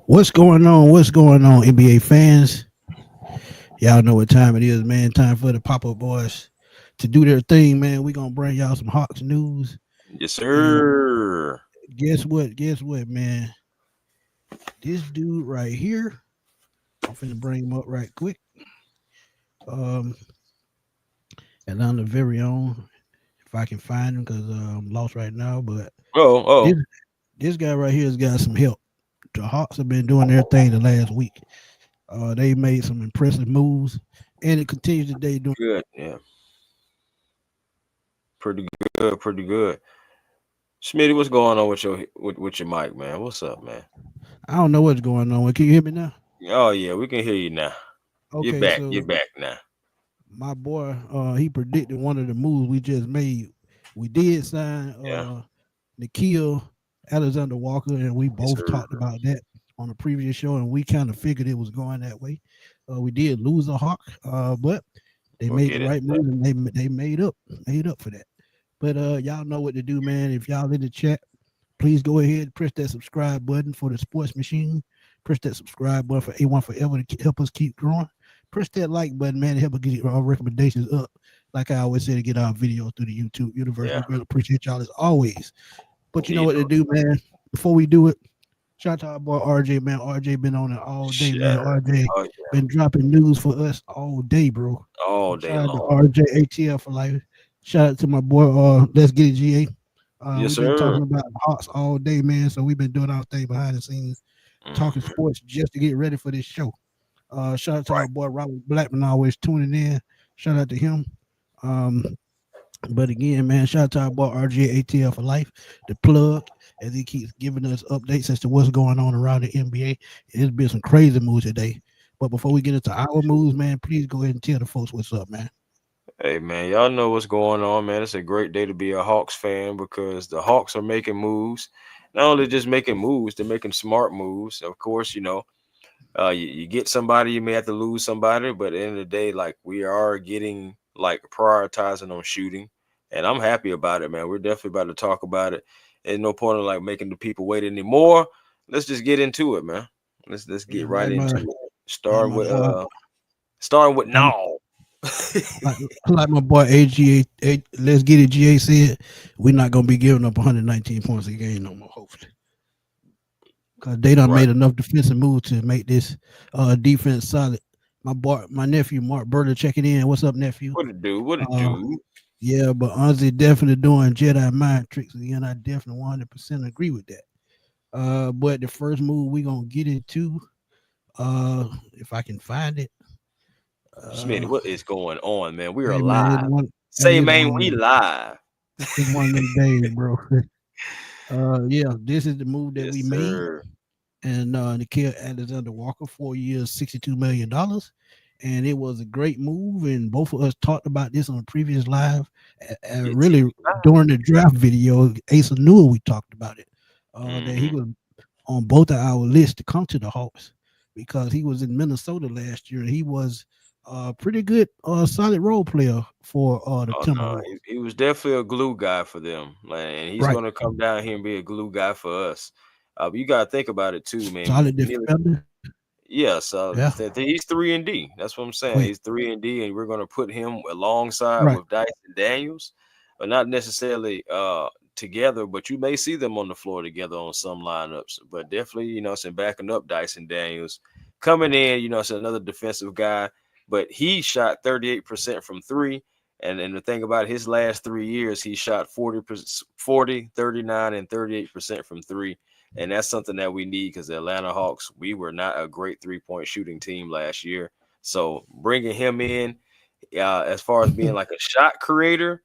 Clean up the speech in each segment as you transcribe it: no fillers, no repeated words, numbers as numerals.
What's going on? What's going on, NBA fans? Y'all know what time it is, man. Time for the pop-up boys to do their thing, man. We gonna bring y'all some Hawks news. Yes, And sir. guess what? Guess what, man? This dude right here, I'm finna bring him up right quick. Um, Atlanta very own. If I can find him, because I'm lost right now. But Oh, this oh, this guy right here has got some help. The Hawks have been doing their thing the last week. They made some impressive moves, and it continues today doing. good. Yeah, pretty good, pretty good. Smitty, what's going on with your mic, man? What's up, man? I don't know what's going on. Can you hear me now? Oh yeah, we can hear you now. You're Okay, back. You're so back now. my boy, he predicted one of the moves we just made. We did sign Yeah. Nikhil Alexander Walker, and we Yes, both sir. talked about that on the previous show, and we kind of figured it was going that way. We did lose a hawk, but they We'll made the get into right that. move, and they made up for that. But y'all know what to do, man. If y'all in the chat, please go ahead, press that subscribe button for the Sports Machine. Press that subscribe button for A1 Forever to help us keep growing. Press that like button, man, to help us get our recommendations up. Like I always say, to get our videos through the YouTube universe. Yeah. We really appreciate y'all as always. But you know Indeed. what to do, man. Before we do it, shout out to our boy RJ, man. RJ been on it all day, man. Sure. RJ Oh yeah. been dropping news for us all day, bro. All So day shout out to long. RJ ATL for life. Shout out to my boy, Let's Get It GA. Yes, We've been sir. talking about Hawks all day, man. So we've been doing our thing behind the scenes, talking Hmm. sports just to get ready for this show. Shout out to Right. our boy Robert Blackman, always tuning in. Shout out to him. Um, but again, man, shout out to our boy RJ ATL for life, the plug, as he keeps giving us updates as to what's going on around the NBA. It's been some crazy moves today. But before we get into our moves, man, please go ahead and tell the folks what's up, man. Hey man, y'all know what's going on, man. It's a great day to be a Hawks fan because the Hawks are making moves. Not only just making moves, they're making smart moves. Of course, you get somebody, you may have to lose somebody, but at the end of the day, like we are getting like prioritizing on shooting, and I'm happy about it, man. We're definitely about to talk about it. There's no point in like making the people wait anymore. Let's just get into it, man. Let's Yeah, get right into it. like Starting my with boy, like, no. like my boy AGA, let's get it. GA said we're not gonna be giving up 119 points a game no more. Hopefully, because they done Right. made enough defensive moves to make this defense solid. My nephew Mark Burler checking in. What's up, nephew? What it do? What it Uh, do? yeah, but Anzi definitely doing Jedi mind tricks again. I definitely 100% agree with that. But the first move we gonna get into, if I can find it, Smitty, uh, what is going on, man? We are hey man, live. hey, Say, man, we live. it's one of them days, bro. Yeah, this is the move that Yes, we made, sir. and Nikhil Alexander Walker, 4 years, $62 million, and it was a great move. And both of us talked about this on a previous live, Yes, really during the draft video. Asa knew we talked about it, that he mm-hmm. was on both of our lists to come to the Hawks because he was in Minnesota last year and he was a pretty good, solid role player for the Oh no, Timberwolves. he was definitely a glue guy for them, man. And he's Right, gonna come down here and be a glue guy for us. But you gotta think about it too, man. solid defender. Yeah, Yeah, so he's 3-D. That's what I'm go saying. ahead. He's 3-D, and we're gonna put him alongside Right. with Dyson Daniels, but not necessarily together. But you may see them on the floor together on some lineups. But definitely, some backing up Dyson Daniels coming in. It's another defensive guy, but he shot 38% from three. And the thing about his last 3 years, he shot 40, 39, and 38% from three. And that's something that we need because the Atlanta Hawks, we were not a great 3-point shooting team last year. So bringing him in, as far as being like a shot creator,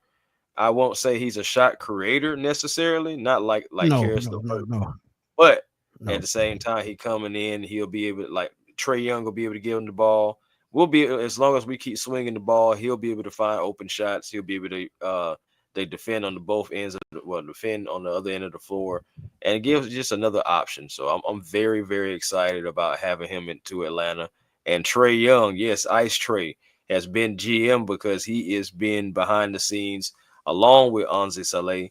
I won't say he's a shot creator necessarily, not like No, Caris no, no, Levert, no, but at no. the same time, he coming in, he'll be able to like Trey Young will be able to give him the ball. We'll be as long as we keep swinging the ball, he'll be able to find open shots. He'll be able to they defend on the both ends of defend on the other end of the floor, and it gives just another option. So I'm very very excited about having him into Atlanta. And Trey Young, yes, Ice Trey has been GM because he has been behind the scenes along with Anzi Saleh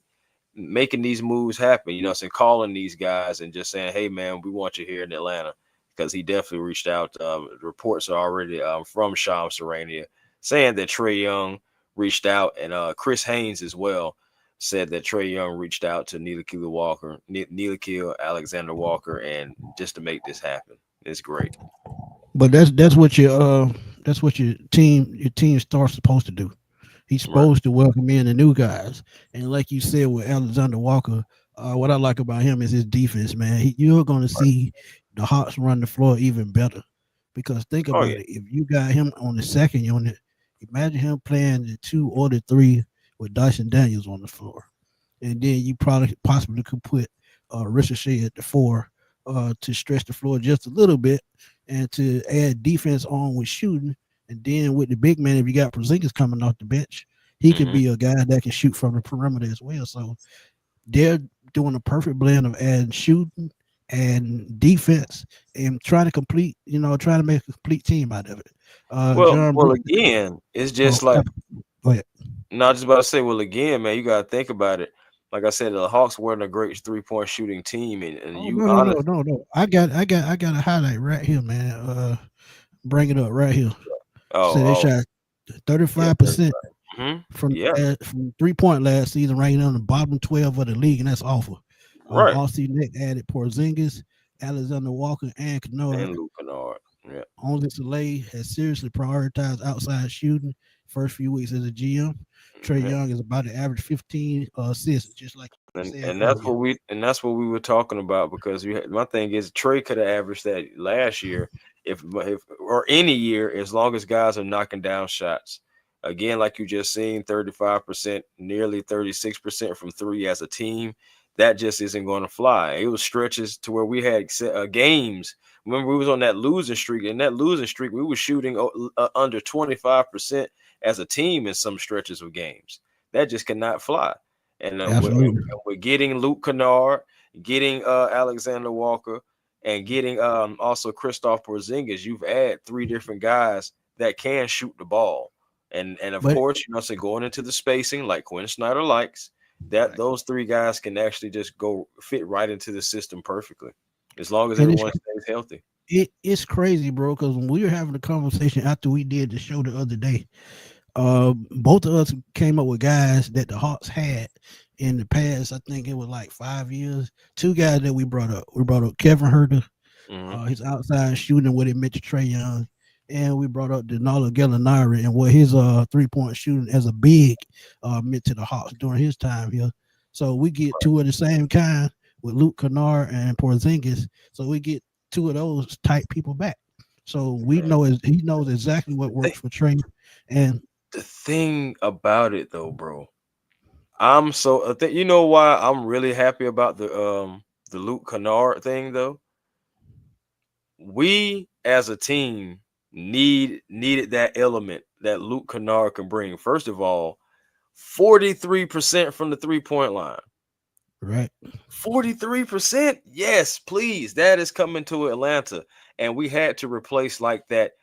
making these moves happen, you know, saying calling these guys and just saying, hey man, we want you here in Atlanta, because he definitely reached out. Reports are already from Shams Charania saying that Trae Young reached out, and Chris Haynes as well said that Trae Young reached out to Nila Alexander Walker, and just to make this happen. It's great. But that's what your team star's supposed to do. He's Right. supposed to welcome in the new guys. And like you said with Alexander Walker, what I like about him is his defense, man. You're going to see the Hawks run the floor even better. Because think Oh about yeah. it. If you got him on the second unit, imagine him playing the 2 or the 3 with Dyson Daniels on the floor. And then you probably possibly could put Ricochet at the 4 to stretch the floor just a little bit and to add defense on with shooting. And then with the big man, if you got Porzingis coming off the bench, he could be a guy that can shoot from the perimeter as well. So they're doing a perfect blend of adding shooting and defense and trying to trying to make a complete team out of it. John Well, Brook. again, it's Oh, just like, go ahead. not just about to say, well, again, man, you got to think about it. Like I said, the Hawks weren't a great 3-point shooting team, and Oh you no no no honest. no no! I got a highlight right here, man. Bring it up right here. So they Oh, shot yeah, 35% 35. Yeah, from 3-point last season, ranking on the bottom 12 of the league, and that's awful. right. All season they added Porzingis, Alexander Walker, and Canard. And Luke Canard. Yeah. Only Staley has seriously prioritized outside shooting first few weeks as a GM. Trae Yeah. Young is about to average 15 assists, just like you said And earlier. that's what we were talking about, because my thing is Trey could have averaged that last year if or any year, as long as guys are knocking down shots. Again, like you just seen, 35%, nearly 36% from 3 as a team. That just isn't going to fly. It was stretches to where we had games. Remember, we was on that losing streak. In that losing streak, we were shooting under 25% as a team in some stretches of games. That just cannot fly. And Absolutely. we're getting Luke Canard, getting Alexander Walker, and getting also Christoph Porzingis. You've added 3 different guys that can shoot the ball, and of But course, so going into the spacing like Quinn Snyder likes. That those 3 guys can actually just go fit right into the system perfectly, as long as and everyone stays healthy. it's crazy, bro, because when we were having a conversation after we did the show the other day, both of us came up with guys that the Hawks had in the past. I think it was like 5 years. 2 guys that we brought up. We brought up Kevin Herter, his outside shooting, what it meant to Trae Young, and we brought up Danilo Gallinari and what his 3-point shooting as a big meant to the Hawks during his time here. So we get 2 of the same kind with Luke Canard and Porzingis. So we get 2 of those type people back. So we know he knows exactly what works for Trae. And The thing about it, though, bro, I'm so you know why I'm really happy about the Luke Kennard thing, though. We as a team needed that element that Luke Kennard can bring. First of all, 43% from the 3-point line. right. 43%. Yes, please. That is coming to Atlanta. And we had to replace like that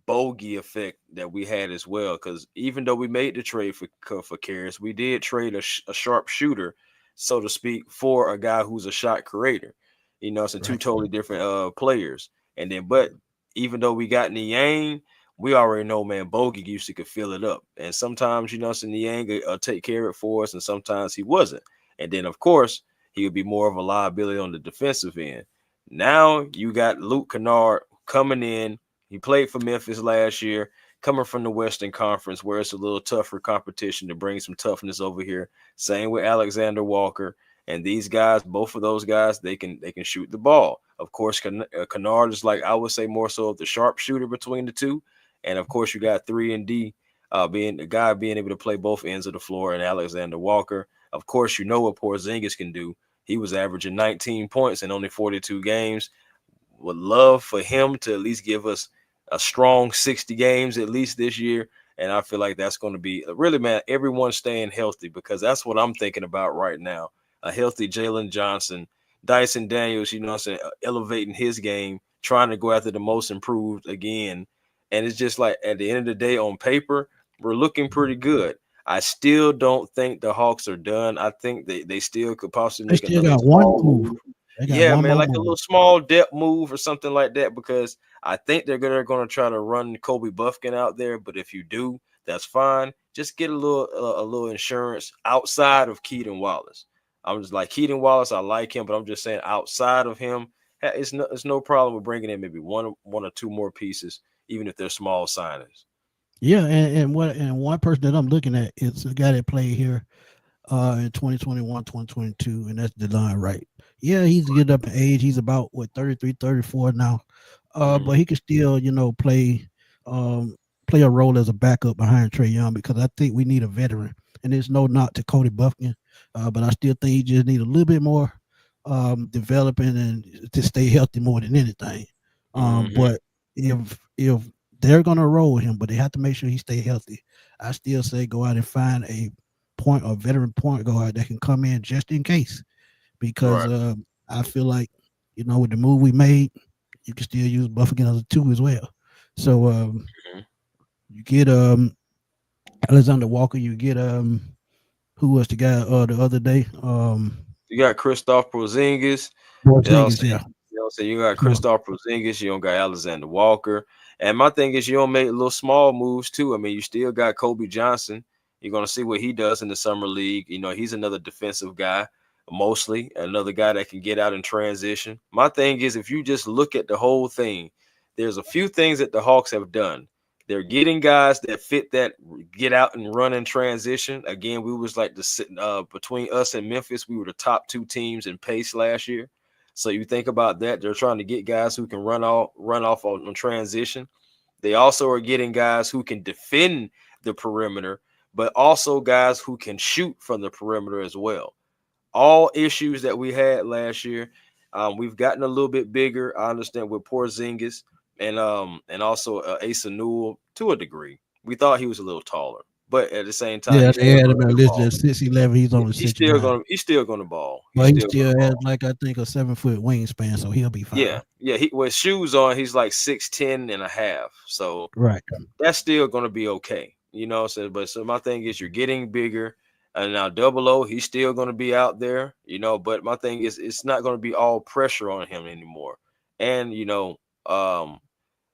bogey effect that we had as well. Because even though we made the trade for Caris, we did trade a sharp shooter, so to speak, for a guy who's a shot creator. It's 2 totally different players. And then, but even though we got Niang, we already know, man, Bogey usually could fill it up. And sometimes, Niang take care of it for us, and sometimes he wasn't. And then, of course, he would be more of a liability on the defensive end. Now you got Luke Kennard coming in. He played for Memphis last year, coming from the Western Conference, where it's a little tougher competition to bring some toughness over here. Same with Alexander Walker. And these guys, both of those guys, they can shoot the ball. Of course, Canard is like, I would say, more so the sharp shooter between the 2. And of course, you got 3 and D being the guy being able to play both ends of the floor, and Alexander Walker. Of course, you know what Porzingis can do. He was averaging 19 points in only 42 games. Would love for him to at least give us a strong 60 games at least this year. And I feel like that's going to be really, man, everyone staying healthy, because that's what I'm thinking about right now. A healthy Jalen Johnson, Dyson Daniels, elevating his game, trying to go after the most improved again. And it's just like, at the end of the day, on paper, we're looking pretty good. I still don't think the Hawks are done. I think they still could possibly They make still another got one small move. move. They got Yeah, one man, more like a move. little small depth move or something like that, because I think they're gonna try to run Kobe Buffkin out there. But if you do, that's fine. Just get a little insurance outside of Keaton Wallace. I'm just like Keaton Wallace. I like him, but I'm just saying outside of him, it's no problem with bringing in maybe one or two more pieces, even if they're small signings. Yeah, and one person that I'm looking at is a guy that played here in 2021, 2022, and that's DeLon Wright. Yeah, he's getting up in age. He's about what 33, 34 now. But Hmm. he can still, um play a role as a backup behind Trey Young because I think we need a veteran. And there's no knock to Cody Buffkin, but I still think he just need a little bit more developing and to stay healthy more than anything. Hmm. But if they're gonna roll him, but they have to make sure he stay healthy. I still say go out and find a point or veteran point guard that can come in just in case because Right. I feel like with the move we made, you can still use Buffalo as a two as well. So Mhm. you get Alexander Walker, you get who was the guy the other day? You got Christoph Porzingis. You know what I'm Porzingis, saying? yeah. You got Yeah. Christoph Porzingis. You don't got Alexander Walker. And my thing is, you don't make little small moves too. I mean, you still got Kobe Johnson. You're gonna see what he does in the summer league. He's another defensive guy, mostly another guy that can get out in transition. My thing is, if you just look at the whole thing, there's a few things that the Hawks have done. They're getting guys that fit that get out and run in transition. Again, we was like between us and Memphis, we were the top two teams in pace last year. So you think about that, they're trying to get guys who can run off on transition. They also are getting guys who can defend the perimeter, but also guys who can shoot from the perimeter as well. All issues that we had last year. We've gotten a little bit bigger. I understand with Porzingis and also Asa Newell to a degree. We thought he was a little taller, but at the same time, Yeah, he's they still had going him to at listed ball. at 6'11". He's only He's six still nine, going. He's still going to ball. He's but he still going still to has ball. like I think a 7 foot wingspan, so he'll be Yeah, fine. yeah. He with shoes on, he's like 6'10" and a half. So Right. that's still going to be okay. But so my thing is you're getting bigger. And now double O, he's still going to be out there, but my thing is it's not going to be all pressure on him anymore. And um,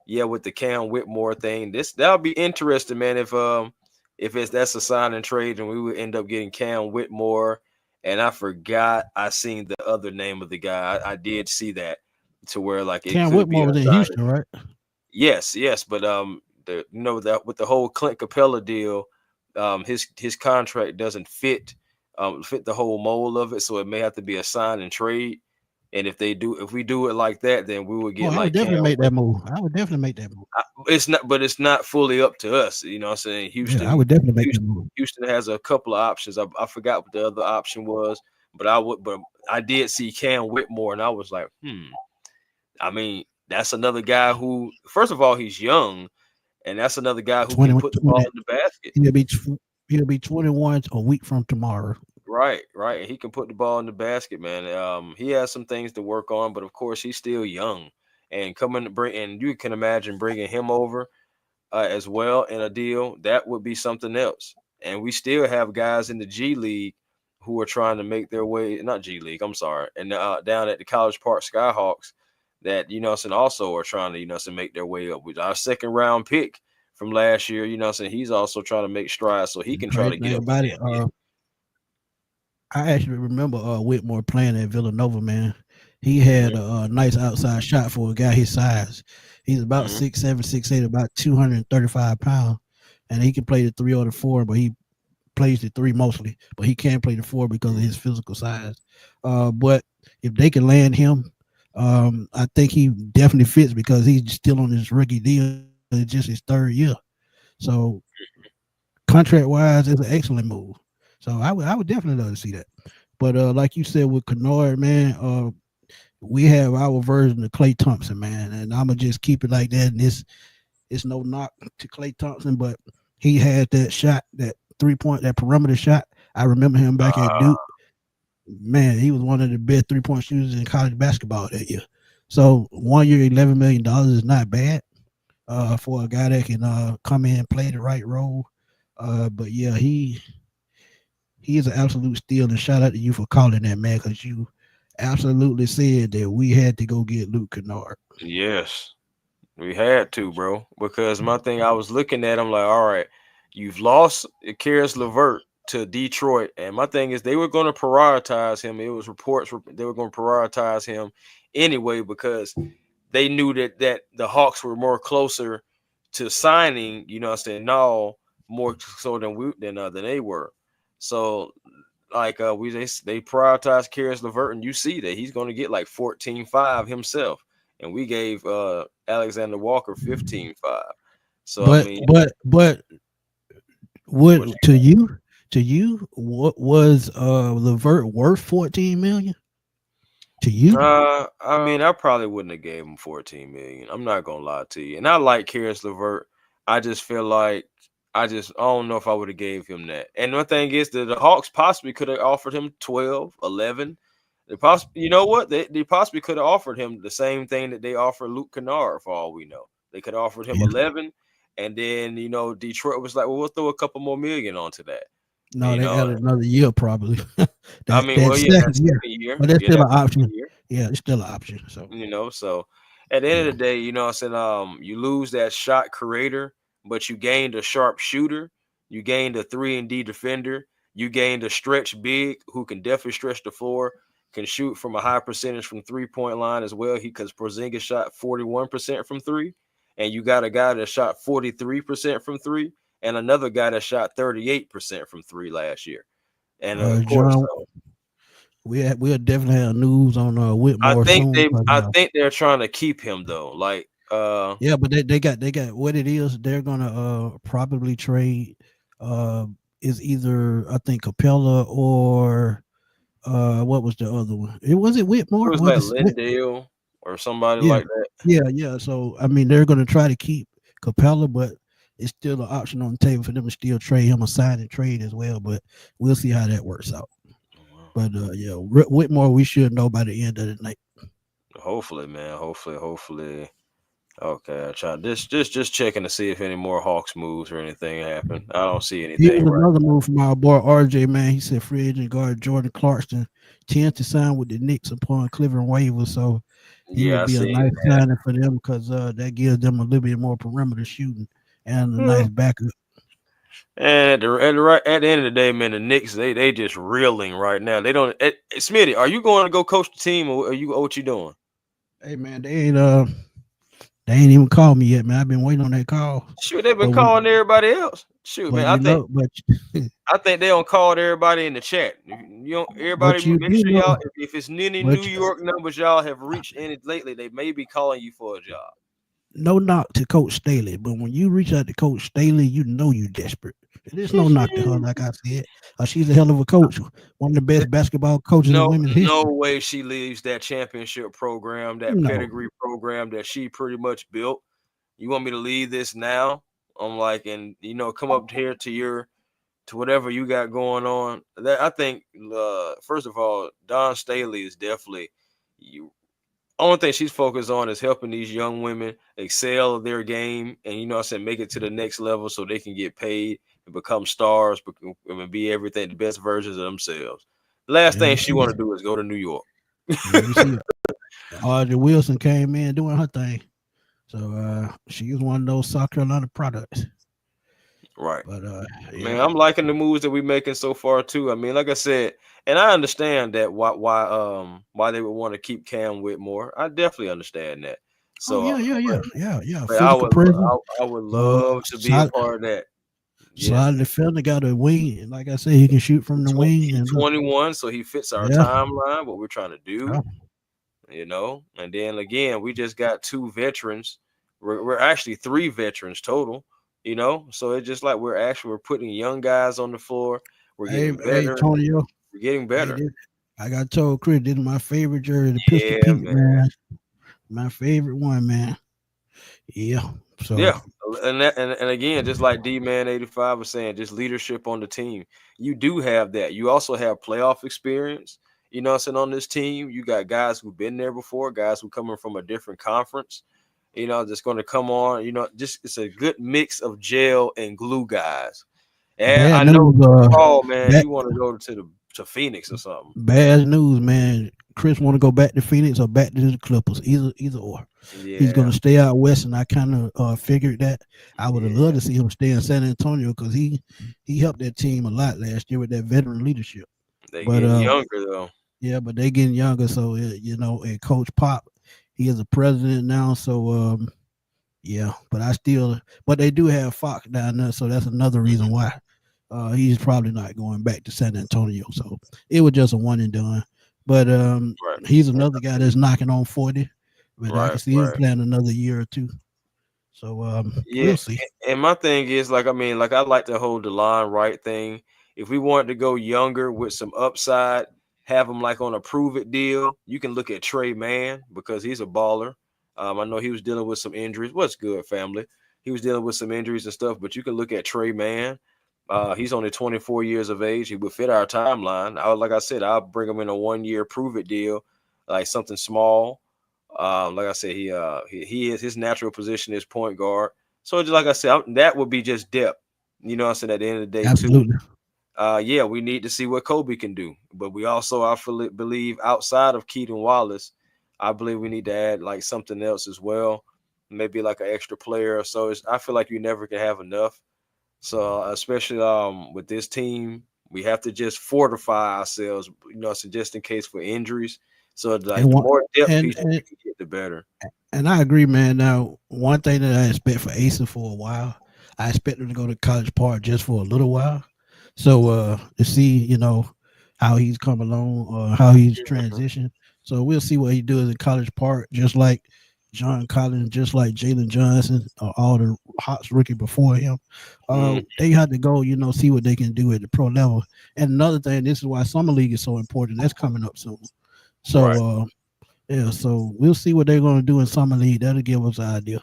yeah, with the Cam Whitmore thing, that'll be interesting, man. If that's a sign and trade and we would end up getting Cam Whitmore. And I forgot I seen the other name of the guy. I did see that to where like it Cam could be Whitmore a was in sign. Houston, right? Yes, yes, but that with the whole Clint Capella deal, his contract doesn't fit the whole mold of it, so it may have to be a sign and trade. And if we do it like that, then we would Oh, get I would like definitely Cam make that Whitmore. move. I would definitely make that move. It's not fully up to us. You know what I'm saying? Yeah, I would definitely make that Houston, move. Houston has a couple of options. I forgot what the other option was, but I did see Cam Whitmore, and I was like, I mean, that's another guy who, first of all, he's young, and that's another guy who 20, can put the ball 20 in the basket. he'll be 21 a week from tomorrow. Right, right. And he can put the ball in the basket, man. He has some things to work on, but of course, he's still young. And and you can imagine bringing him over as well in a deal, that would be something else. And we still have guys in the G League who are trying to make their way, not G League, I'm sorry, and down at the College Park Skyhawks that, and also are trying to, make their way up with our second round pick from last year, he's also trying to make strides so he The can try crazy to get thing up in about it, the NBA. I actually remember Whitmore playing at Villanova, man. He had Hmm. a nice outside shot for a guy his size. He's about Hmm. 6'7", 6'8", about 235 pounds, and he can play the three or the four, but he plays the three mostly. But he can't play the four because of his physical size. But if they can land him, I think he definitely fits because he's still on his rookie deal. It's just his third year, so contract wise, it's an excellent move. So I would definitely love to see that. But like you said with Canard, man, we have our version of Klay Thompson, man, and I'ma just keep it like that. And it's no knock to Klay Thompson, but he had that shot, that 3 point, that perimeter shot. I remember him back at Uh, Duke. Man, he was one of the best 3 point shooters in college basketball that year. So 1 year, $11 million is not bad for a guy that can come in and play the right role. But yeah, he is an absolute steal, and shout out to you for calling that, man, because you absolutely said that we had to go get Luke Kennard. Yes, we had to, bro. Because my thing, I was looking at him like, all right, you've lost Caris Levert to Detroit, and my thing is they were going to prioritize him. It was reports they were going to prioritize him anyway because they knew that the Hawks were more closer to signing. You know, what I'm saying no more so than they were. So like they prioritize Caris Levert, and you see that he's going to get like 14.5 himself, and we gave Alexander Walker 15.5. So I But mean, but what to you what was Levert worth 14 million to you? I mean, I probably wouldn't have gave him 14 million. I'm not gonna lie to you, and I like Caris Levert. I just feel like I don't know if I would have gave him that. And one thing is that the Hawks possibly could have offered him 12, 11. You know what? They possibly could have offered him the same thing that they offered Luke Kennard for all we know. They could have offered him Yeah. 11, and then Detroit was like, well, we'll throw a couple more million onto that. No, You they know, added another year probably. I that mean, that well, yeah, that second year, second year, but that's yeah, still that an second option. year. Yeah, it's still an option. So So at the end yeah, of the day, I said you lose that shot creator, but you gained a sharp shooter, you gained a 3-and-D defender, you gained a stretch big who can definitely stretch the floor, can shoot from a high percentage from 3-point line as well. Because Porzingis shot 41% from three, and you got a guy that shot 43% from three, and another guy that shot 38% from three last year. And of course, John, we'll definitely have news on Whitmore soon. But, I think they're trying to keep him though. Like yeah, but they got what it is. They're gonna probably trade is either I think Capella or what was the other one? It it Whitmore? was like Lindale or somebody Yeah, like that. yeah. So I mean, they're gonna try to keep Capella, but it's still an option on the table for them to still trade him a sign and trade as well. But we'll see how that works out. But yeah, Whitmore, we should know by the end of the night. Hopefully, man. Hopefully. Okay, I try just checking to see if any more Hawks moves or anything happen. I don't see Here's anything right another now. move from our boy RJ, man. He said free agent guard Jordan Clarkston tends to sign with the Knicks upon clearing waivers, so he Yeah, would I be a seen nice that. signing for them because that gives them a little bit more perimeter shooting and a Hmm. nice backup. And at the end of the day, man, the Knicks they just reeling right now. They don't. Smitty, are you going to go coach the team, or are you what you doing? Hey man, they ain't even called me yet, man. I've been waiting on that call. Shoot, they've been But when calling everybody else. Shoot, but man, you know, but I think they don't call everybody in the chat. You don't everybody but you make do sure y'all know, if it's any but New York numbers y'all have reached in it lately, they may be calling you for a job. no knock to Coach Staley, but when you reach out to Coach Staley, you know you desperate. There's no knock to her, like I said. She's a hell of a coach, one of the best basketball coaches in No, women's no history. way she leaves that championship program, that No, pedigree program that she pretty much built. You want me to leave this now? I'm like, and come up here to whatever you got going on. That I think, first of all, Don Staley is definitely you. Only thing she's focused on is helping these young women excel their game and I said make it to the next level so they can get paid and become stars, and be everything the best versions of themselves. The last and thing you she see, want to do is go to New York. and you see, Audrey Wilson came in doing her thing, so she was one of those South Carolina products. Right. But Man, yeah, I'm liking the moves that we're making so far too. I mean, like I said, and I understand that why they would want to keep Cam Whitmore. I definitely understand that. oh So, yeah, but I physical would presence. I would love to be a Solid, part of that. Yes. solid defender, got a wing, and like I said, he can shoot from the wing. He's And 21, so he fits our yeah, timeline, what we're trying to yeah, do, And then again, we just got two veterans. We're actually three veterans total. So it's just like we're putting young guys on the floor. We're getting hey, better. Tonyo, We're getting hey, better. I got told Chris, this is my favorite jersey, the Pistol Yeah, Pete, man. man. My favorite one, man. Yeah. So Yeah. And again, just like D Man 85 was saying, just leadership on the team. You do have that. You also have playoff experience. What I'm saying, on this team. You got guys who've been there before, guys who coming from a different conference, that's going to come on. Just it's a good mix of gel and glue guys. And Bad I know news. Paul, man, Bad, he want to go to Phoenix or something. bad news, man. Chris want to go back to Phoenix or back to the Clippers. Either or. He's Yeah, gonna stay out west, and I kind of figured that. I would have loved yeah. to see him stay in San Antonio because he helped that team a lot last year with that veteran leadership. They But getting younger though. yeah, but they getting younger, so and Coach Pop, he is a president now, so yeah. But they do have Fox down there, so that's another reason Mhm. why he's probably not going back to San Antonio. So it was just a one and done. But Right, he's another guy that's knocking on 40, but I right, can see him right. playing another year or two. So Yeah, we'll see. and my thing is like I mean, like I like to hold the line right thing. If we wanted to go younger with some upside, have him like on a prove it deal, you can look at Trey Mann because he's a baller. I know he was dealing with some injuries. What's good, family? He was dealing with some injuries and stuff, but you can look at Trey Mann. He's only 24 years of age. He would fit our timeline. Like I said, I'll bring him in a 1 year prove it deal, like something small. Like I said, he is his natural position is point guard. So just like I said, that would be just depth. You know what I'm saying? At the end of the day, too. Absolutely. Yeah, we need to see what Kobe can do. But we also, believe outside of Keaton Wallace, I believe we need to add like something else as well. Maybe like an extra player. So I feel like you never can have enough. So especially with this team, we have to just fortify ourselves, so just in case for injuries. So like And the one more depth and pieces we and can get, the better. and I agree, man. Now, one thing that I expect for Asa for a while, I expect him to go to College Park just for a little while. So to see, how he's come along or how he's transitioned. So we'll see what he does in College Park, just like John Collins, just like Jalen Johnson, all the Hawks rookie before him. Mm, They had to go, see what they can do at the pro level. And another thing, this is why summer league is so important. That's coming up soon. right, So yeah, so we'll see what they're going to do in summer league. That'll give us an idea,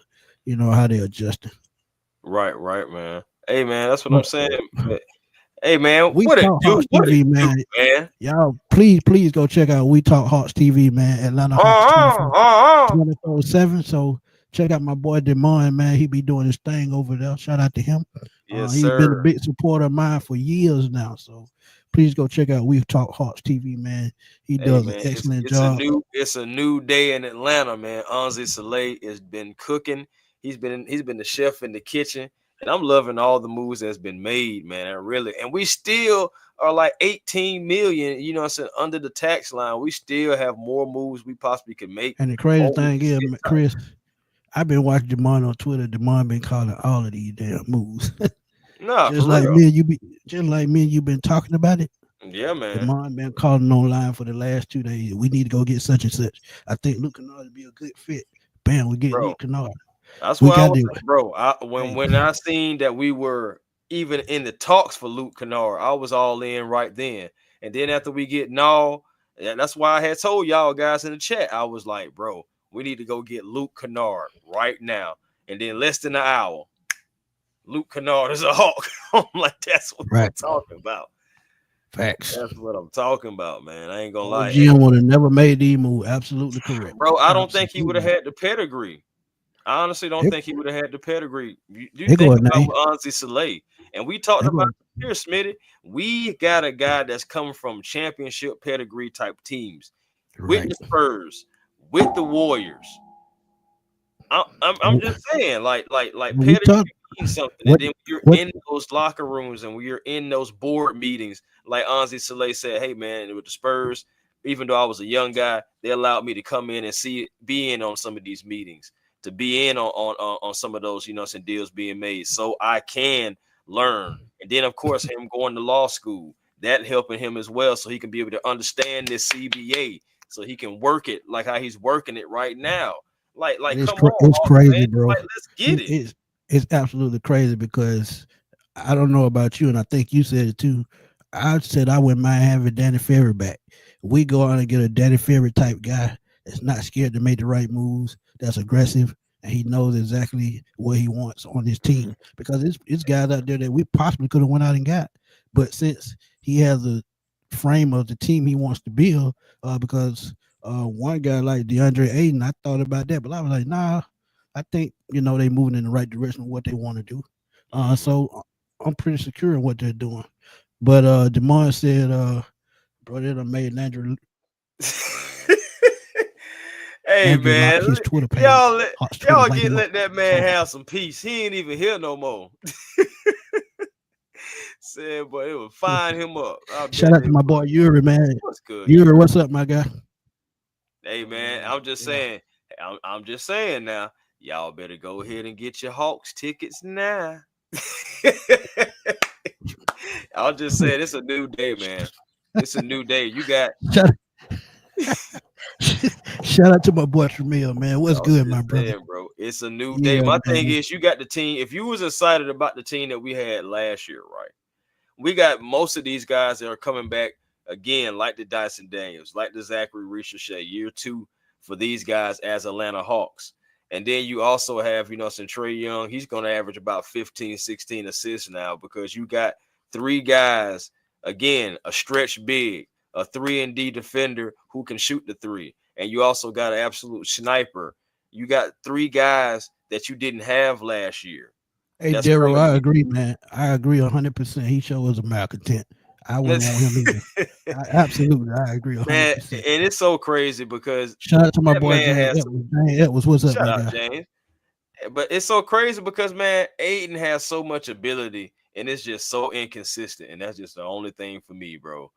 how they're adjusting. right, man. Hey, man, that's what I'm But saying. But, hey, man, we what it talk do? Hawks What it TV, do, man. man? Y'all, please go check out We Talk Hawks TV, man. Atlanta Hawks 24/7. So check out my boy Demond, man. He be doing his thing over there. Shout out to him. Yes, He's been a sir. big supporter of mine for years now. So please go check out We Talk Hawks TV, man. He Hey, does an man, excellent it's a job. new day in Atlanta, man. Anzi Soleil has been cooking. He's been the chef in the kitchen, and I'm loving all the moves that's been made, man. And we still are like 18 million. What I'm saying, under the tax line. We still have more moves we possibly could make. And the crazy More we thing can is, sit tight. Chris, I've been watching Demond on Twitter. Demond been calling all of these damn moves. Nah, for just like real. me and you be just like me and you been talking about it. Yeah, man, Demond been calling online for the last 2 days. We need to go get such and such. I think Luke Canard would be a good fit. Bam, we get bro. Luke Canard. That's We why I got was to like, bro. When hey, when I seen that we were even in the talks for Luke Canard, I was all in right then. And then after we get no, that's why I had told y'all guys in the chat. I was like, bro, we need to go get Luke Canard right now. And then less than an hour, Luke Canard is a hawk. I'm like, that's what I'm right. talking about. Facts. That's what I'm talking about, man. I ain't gonna lie. OGM would have never made these move. Absolutely correct. Bro, I don't think he would have Absolutely. had the pedigree. I honestly don't They, think he would have had the pedigree. You they think go at about name. with Anzi Soleil, and we talked They about go it here, Smitty. We got a guy that's coming from championship pedigree type teams with right. the Spurs, with the Warriors. I'm just saying, like When we pedigree talk means something. And what then when you're what in those locker rooms and when you're in those board meetings, like Anzi Soleil said, hey man, with the Spurs, even though I was a young guy, they allowed me to come in and be in on some of these meetings, to be in on some of those, some deals being made, so I can learn. And then of course him going to law school, that helping him as well, so he can be able to understand this CBA, so he can work it like how he's working it right now. Like, come on, it's Hawks, man. crazy, bro. Like, let's get It, it. it's absolutely crazy because I don't know about you, and I think you said it too. I said I wouldn't mind having Danny Ferry back. We go out and get a Danny Ferry type guy that's not scared to make the right moves, that's aggressive, and he knows exactly what he wants on his team. Because it's guys out there that we possibly could have went out and got, but since he has a frame of the team he wants to build, because one guy like DeAndre Ayton, I thought about that, but I was like, nah, I think they moving in the right direction of what they want to do. Mhm. So I'm pretty secure in what they're doing. But Demar said, bro, they done made Hey Andrew lock man, his Twitter page, y'all let Hawks Twitter y'all light get him up. let that man have some peace. He ain't even here no more. Said, but it would find him up. I Shout bet out they to my boy would. Yuri, man. What's good, Yuri, you? what's up, my guy? Hey man, I'm just Yeah. saying. I'm just saying now. Y'all better go ahead and get your Hawks tickets now. I'll just say it's a new day, man. It's a new day. You got. Shout, shout out to my boy Tremel, man. What's I'm good, my just brother? saying, bro. It's a new day. Yeah, My thing man. is, you got the team. If you was excited about the team that we had last year, right? We got most of these guys that are coming back again, like the Dyson Daniels, like the Zachary Ricochet, year 2 for these guys as Atlanta Hawks. And then you also have, some Trae Young. He's going to average about 15, 16 assists now because you got 3 guys, again, a stretch big, a 3-and-D defender who can shoot the 3. And you also got an absolute sniper. You got 3 guys that you didn't have last year. Hey, That's Daryl, crazy. I agree, man. I agree 100%. He sure was a malcontent. I wouldn't want him either. Absolutely, I agree Man, 100%. and it's so crazy because Shout out to my that boy man James has Edwards. James Edwards, what's up, shout my out guy? James. But it's so crazy because man, Aiden has so much ability and it's just so inconsistent. And that's just the only thing for me, bro.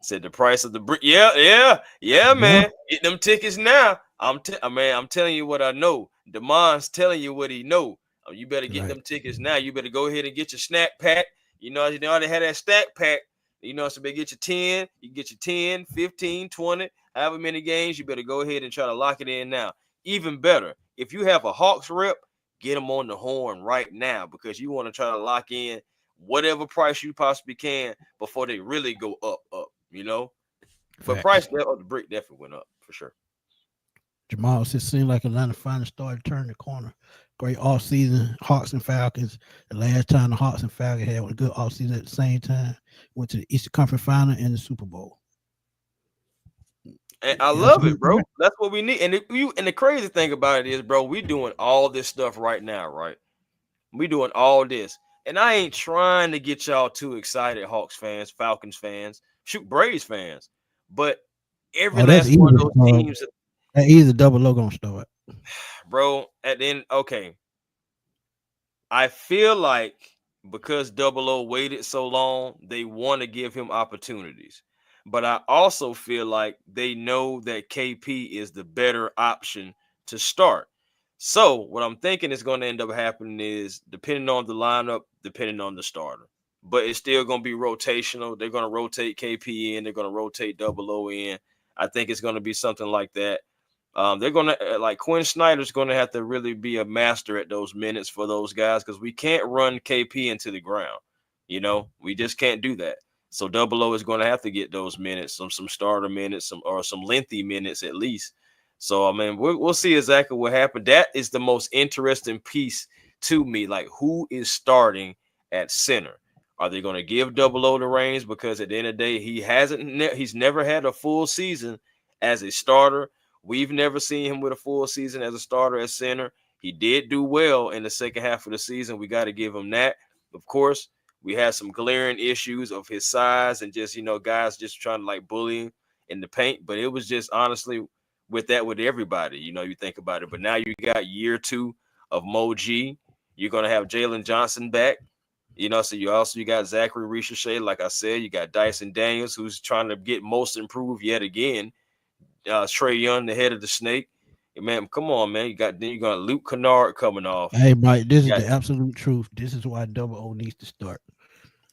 Said the price of the brick. Yeah, Yeah, man. Get them tickets now. I'm telling you what I know. Demon's telling you what he know. You better get right. them tickets now. You better go ahead and get your snack pack. You know they had that stack pack. So they get your 10, you can get your 10, 15, 20, however many games. You better go ahead and try to lock it in now. Even better, if you have a Hawks rep, get them on the horn right now because you want to try to lock in whatever price you possibly can before they really go up. But price of the brick definitely went up for sure. Jamal said, seemed like Atlanta finally started turning the corner. Great off season, Hawks and Falcons. The last time the Hawks and Falcons had a good off season at the same time, went to the Eastern Conference Final and the Super Bowl. And I love it, bro. That's what we need. And the crazy thing about it is, bro, we doing all this stuff right now, right? We doing all this. And I ain't trying to get y'all too excited, Hawks fans, Falcons fans, shoot, Braves fans. But every last one of those teams. That is a double logo on start. Bro, at the end, okay. I feel like because Double O waited so long, they want to give him opportunities. But I also feel like they know that KP is the better option to start. So what I'm thinking is going to end up happening is, depending on the lineup, depending on the starter. But it's still going to be rotational. They're going to rotate KP in. They're going to rotate Double O in. I think it's going to be something like that. They're going to, like Quinn Snyder's going to have to really be a master at those minutes for those guys because we can't run KP into the ground. We just can't do that. So Double O is going to have to get those minutes, some starter minutes, some lengthy minutes at least. So, I mean, we'll see exactly what happened. That is the most interesting piece to me. Like, who is starting at center? Are they going to give Double O the reins? Because at the end of the day, he's never had a full season as a starter. We've never seen him with a full season as a starter at center. He did do well in the second half of the season. We got to give him that. Of course, we had some glaring issues of his size and just, guys just trying to like bully him in the paint. But it was just honestly with everybody, you think about it. But now you got year 2 of Mo G. You're going to have Jalen Johnson back. So you got Zachary Ricochet. Like I said, you got Dyson Daniels, who's trying to get most improved yet again. Trae Young, the head of the snake. Man, come on, man. You got Luke Canard coming off. Hey, Mike, this is the absolute truth. This is why Double O needs to start.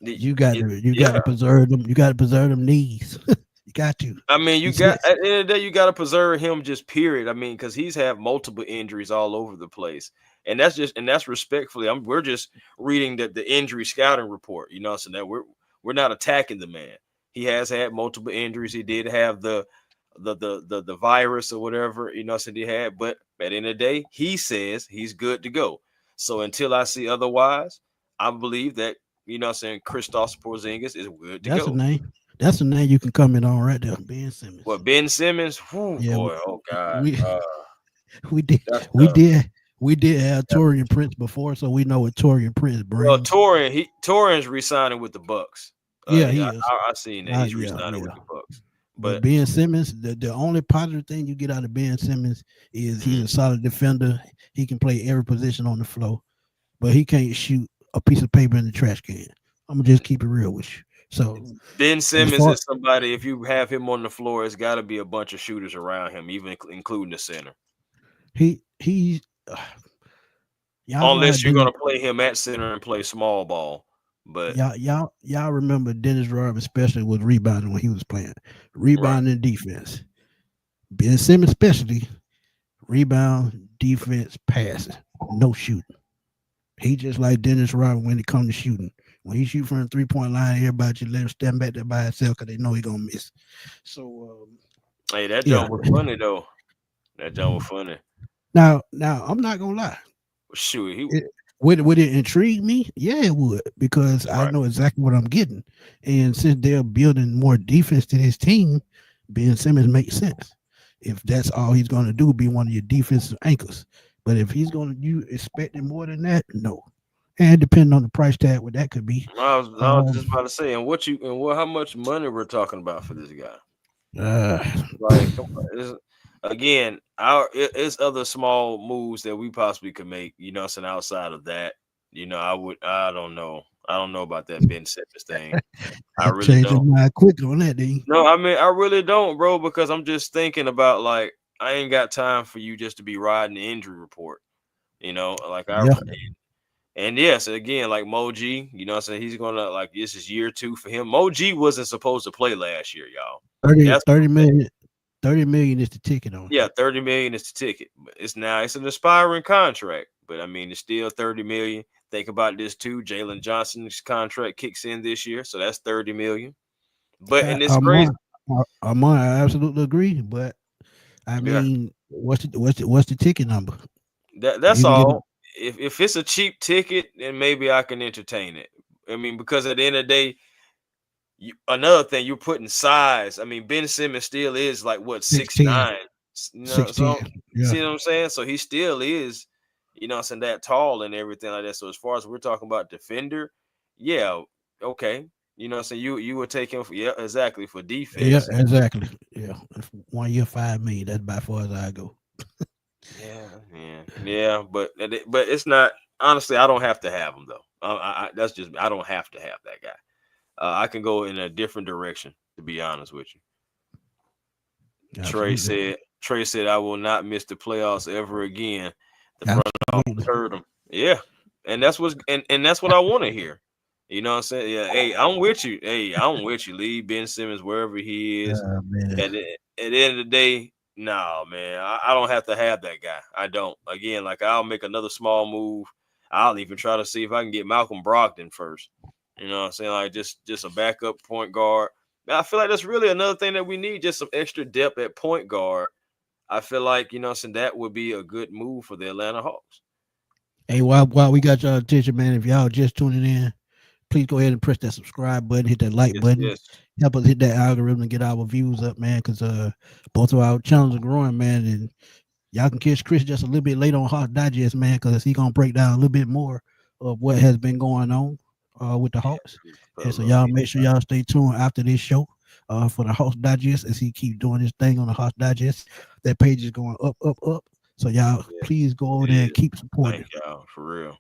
You got to preserve them. You got to preserve them knees. You got to. I mean, at the end of the day, you got to preserve him. Just period. I mean, because he's had multiple injuries all over the place, and that's respectfully. We're just reading the injury scouting report. So that we're not attacking the man. He has had multiple injuries. He did have the virus or whatever, said he had. But at the end of the day, he says he's good to go. So until I see otherwise, I believe that, Kristaps Porzingis is good to go. That's a name. That's a name you can comment on right there, Ben Simmons. Well, Ben Simmons, boy, oh God. We did We did have Torian Prince before, so we know what Torian Prince Well, brings. Torian's resigning with the Bucks. Yeah, Yeah, he is. I seen that he's Yeah, resigning with yeah. the Bucks. But But Ben Simmons, the only positive thing you get out of Ben Simmons is he's a solid defender. He can play every position on the floor, but he can't shoot a piece of paper in the trash can. I'm gonna just keep it real with you. So Ben as Simmons far is somebody. If you have him on the floor, it's got to be a bunch of shooters around him, even including the center. he y'all know how Unless you're Dennis gonna play him at center and play small ball. But y'all remember Dennis Rodman especially was rebounding when he was playing. right, Rebounding defense. Ben Simmons especially rebound, defense, passing, no shooting. He just like Dennis Rodman when it comes to shooting. When he shoot from the 3-point line, everybody just let him stand back there by himself because they know he gonna miss. So hey, that yeah. jump was funny though. That jump was funny. Now I'm not gonna lie. Shoot, he It, would it intrigue me? Yeah, it would because I right. know exactly what I'm getting. And since they're building more defense to this team, Ben Simmons makes sense. If that's all he's going to do, be one of your defensive anchors. But if he's going to, you expecting more than that? No. And depending on the price tag, what that could be. I was just about to say, how much money we're talking about for this guy? Uh, Like, come on, again, it's other small moves that we possibly could make. So outside of that, I don't know. I don't know about that Ben Simmons thing. I really change your don't. mind quick on that, then. No, I mean I really don't, bro, because I'm just thinking about like I ain't got time for you just to be riding the injury report. Like I Yeah, and yes, again, like Moji, what I'm saying, he's gonna like this is year 2 for him. Moji wasn't supposed to play last year, y'all. 30, That's 30 million. 30 million is the ticket on him. Yeah, 30 million is the ticket. It's an aspiring contract, but I mean it's still 30 million. Think about this too. Jalen Johnson's contract kicks in this year, so that's 30 million. But and it's crazy. I absolutely agree. But I Yeah, mean, what's the ticket number? that's You can get all. If it's a cheap ticket, then maybe I can entertain it. I mean, because at the end of the day, another thing, you're putting size. I mean, Ben Simmons still is like what 16, 6'9", 16. So Yeah, see what I'm saying? So he still is, saying that tall and everything like that. So as far as we're talking about defender, yeah, okay. So you would take him for exactly for yeah, defense. exactly. Yeah, 1 year, 5 million. That's by far as I go. Yeah. But it's not. Honestly, I don't have to have him though. That's just I don't have to have that guy. I can go in a different direction, to be honest with you. Absolutely, Trey said, I will not miss the playoffs ever again. The front office absolutely. heard him. Yeah. And that's what I want to hear. You know what I'm saying? Yeah, hey, I'm with you. Hey, I'm with you. Leave Ben Simmons wherever he is. Man. At the end of the day, no, man. I don't have to have that guy. I don't. Again, like I'll make another small move. I'll even try to see if I can get Malcolm Brogdon first. You know what I'm saying? Like just a backup point guard. I feel like that's really another thing that we need, just some extra depth at point guard. I feel like, so that would be a good move for the Atlanta Hawks. Hey, while we got y'all attention, man, if y'all just tuning in, please go ahead and press that subscribe button, hit that like Yes, button, yes. help us hit that algorithm and get our views up, man. Because both of our channels are growing, man, and y'all can catch Chris just a little bit later on Hawks Digest, man, because he's gonna break down a little bit more of what has been going on with the Hawks. Put a And so little y'all meat make sure on y'all stay tuned after this show for the Hawks Digest as he keep doing his thing on the Hawks Digest. That page is going up, up, up. So y'all it. please go over It there and is. keep supporting. Thank y'all. For real.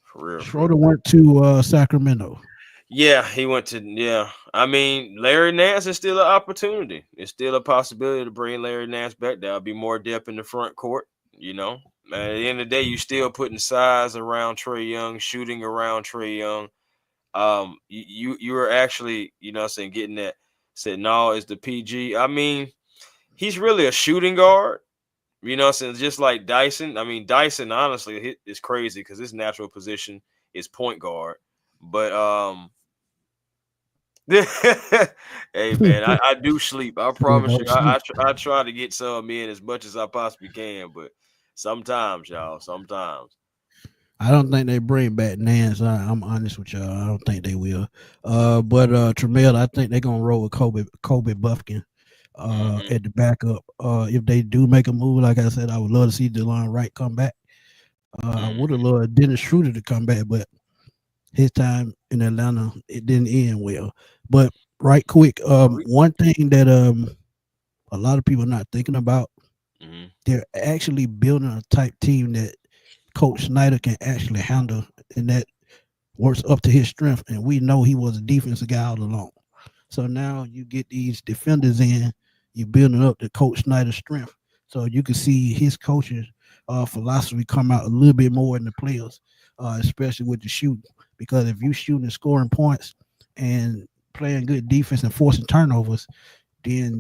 For real. For Schroeder real. went to Sacramento. Yeah, he went to I mean, Larry Nance is still an opportunity. It's still a possibility to bring Larry Nance back. There'll be more depth in the front court, Man, at the end of the day, you still putting size around Trey Young, shooting around Trey Young. You were actually, saying getting that said no is the PG. I mean, he's really a shooting guard, saying just like Dyson. I mean, Dyson honestly is crazy because his natural position is point guard. But hey man, I do sleep. I promise you, I try to get some in as much as I possibly can, but sometimes, y'all, sometimes. I don't think they bring back Nance. I'm honest with y'all. I don't think they will. But Tremel, I think they're gonna roll with Kobe Buffkin. at the backup. If they do make a move, like I said, I would love to see DeLon Wright come back. I would have loved Dennis Schroeder to come back, but his time in Atlanta, it didn't end well. But right quick, one thing that a lot of people are not thinking about, they're actually building a type team that Coach Snyder can actually handle, and that works up to his strength. And we know he was a defensive guy all along. So now you get these defenders in, you're building up the Coach Snyder's strength. So you can see his coaching philosophy come out a little bit more in the players, especially with the shooting. Because if you shooting and scoring points and playing good defense and forcing turnovers, then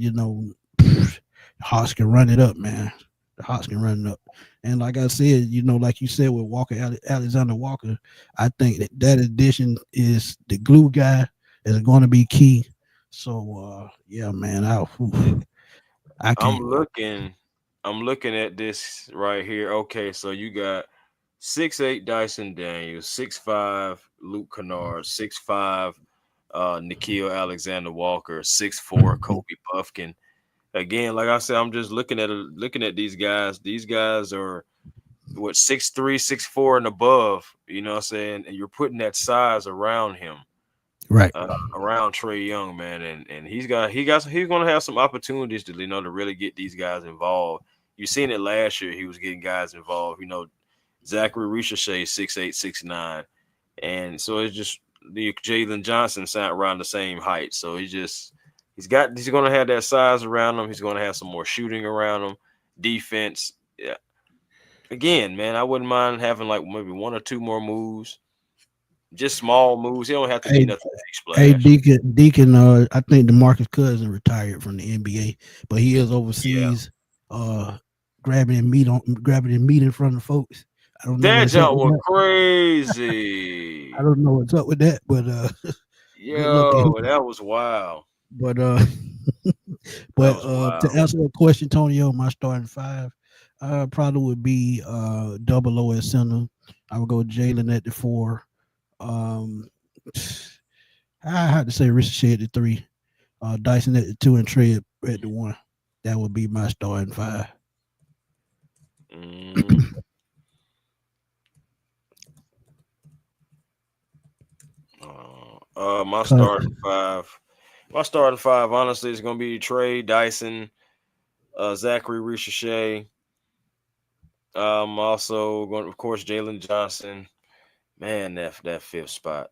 Hawks can run it up, man. The Hawks can run it up. And like I said, like you said with Alexander Walker, I think that addition is the glue guy is going to be key. So yeah, man, I can't. I'm looking at this right here. Okay, so you got 6'8" Dyson Daniels, 6'5" Luke Canard, 6'5" Nickeil Alexander Walker, 6'4" Kobe Buffkin. Again, like I said, I'm just looking at these guys. These guys are 6'3", 6'4" and above. You know what I'm saying? And you're putting that size around him. Right. Around Trae Young, man, and he's gonna have some opportunities to to really get these guys involved. You seen it last year; he was getting guys involved. Zachary Ricochet 6'8", 6'9", and so it's just the Jalen Johnson sat around the same height. So he's gonna have that size around him. He's gonna have some more shooting around him, defense. Yeah. Again, man, I wouldn't mind having like maybe one or two more moves. Just small moves. He don't have to be nothing big splash. Hey, Deacon. I think DeMarcus Cousins retired from the NBA, but he is overseas, grabbing meat in front of folks. I don't know. That jump was crazy. I don't know what's up with that, but yo, that was wild. But to answer that question, Tonio, my starting five, probably would be Double O at center. I would go Jalen at the 4. I had to say Ricochet at the 3, Dyson at the 2, and Trae at the 1. That would be my starting 5. My starting five, honestly, is gonna be Trae, Dyson, Zachary Ricochet. Also going, of course, Jalen Johnson. Man, that fifth spot.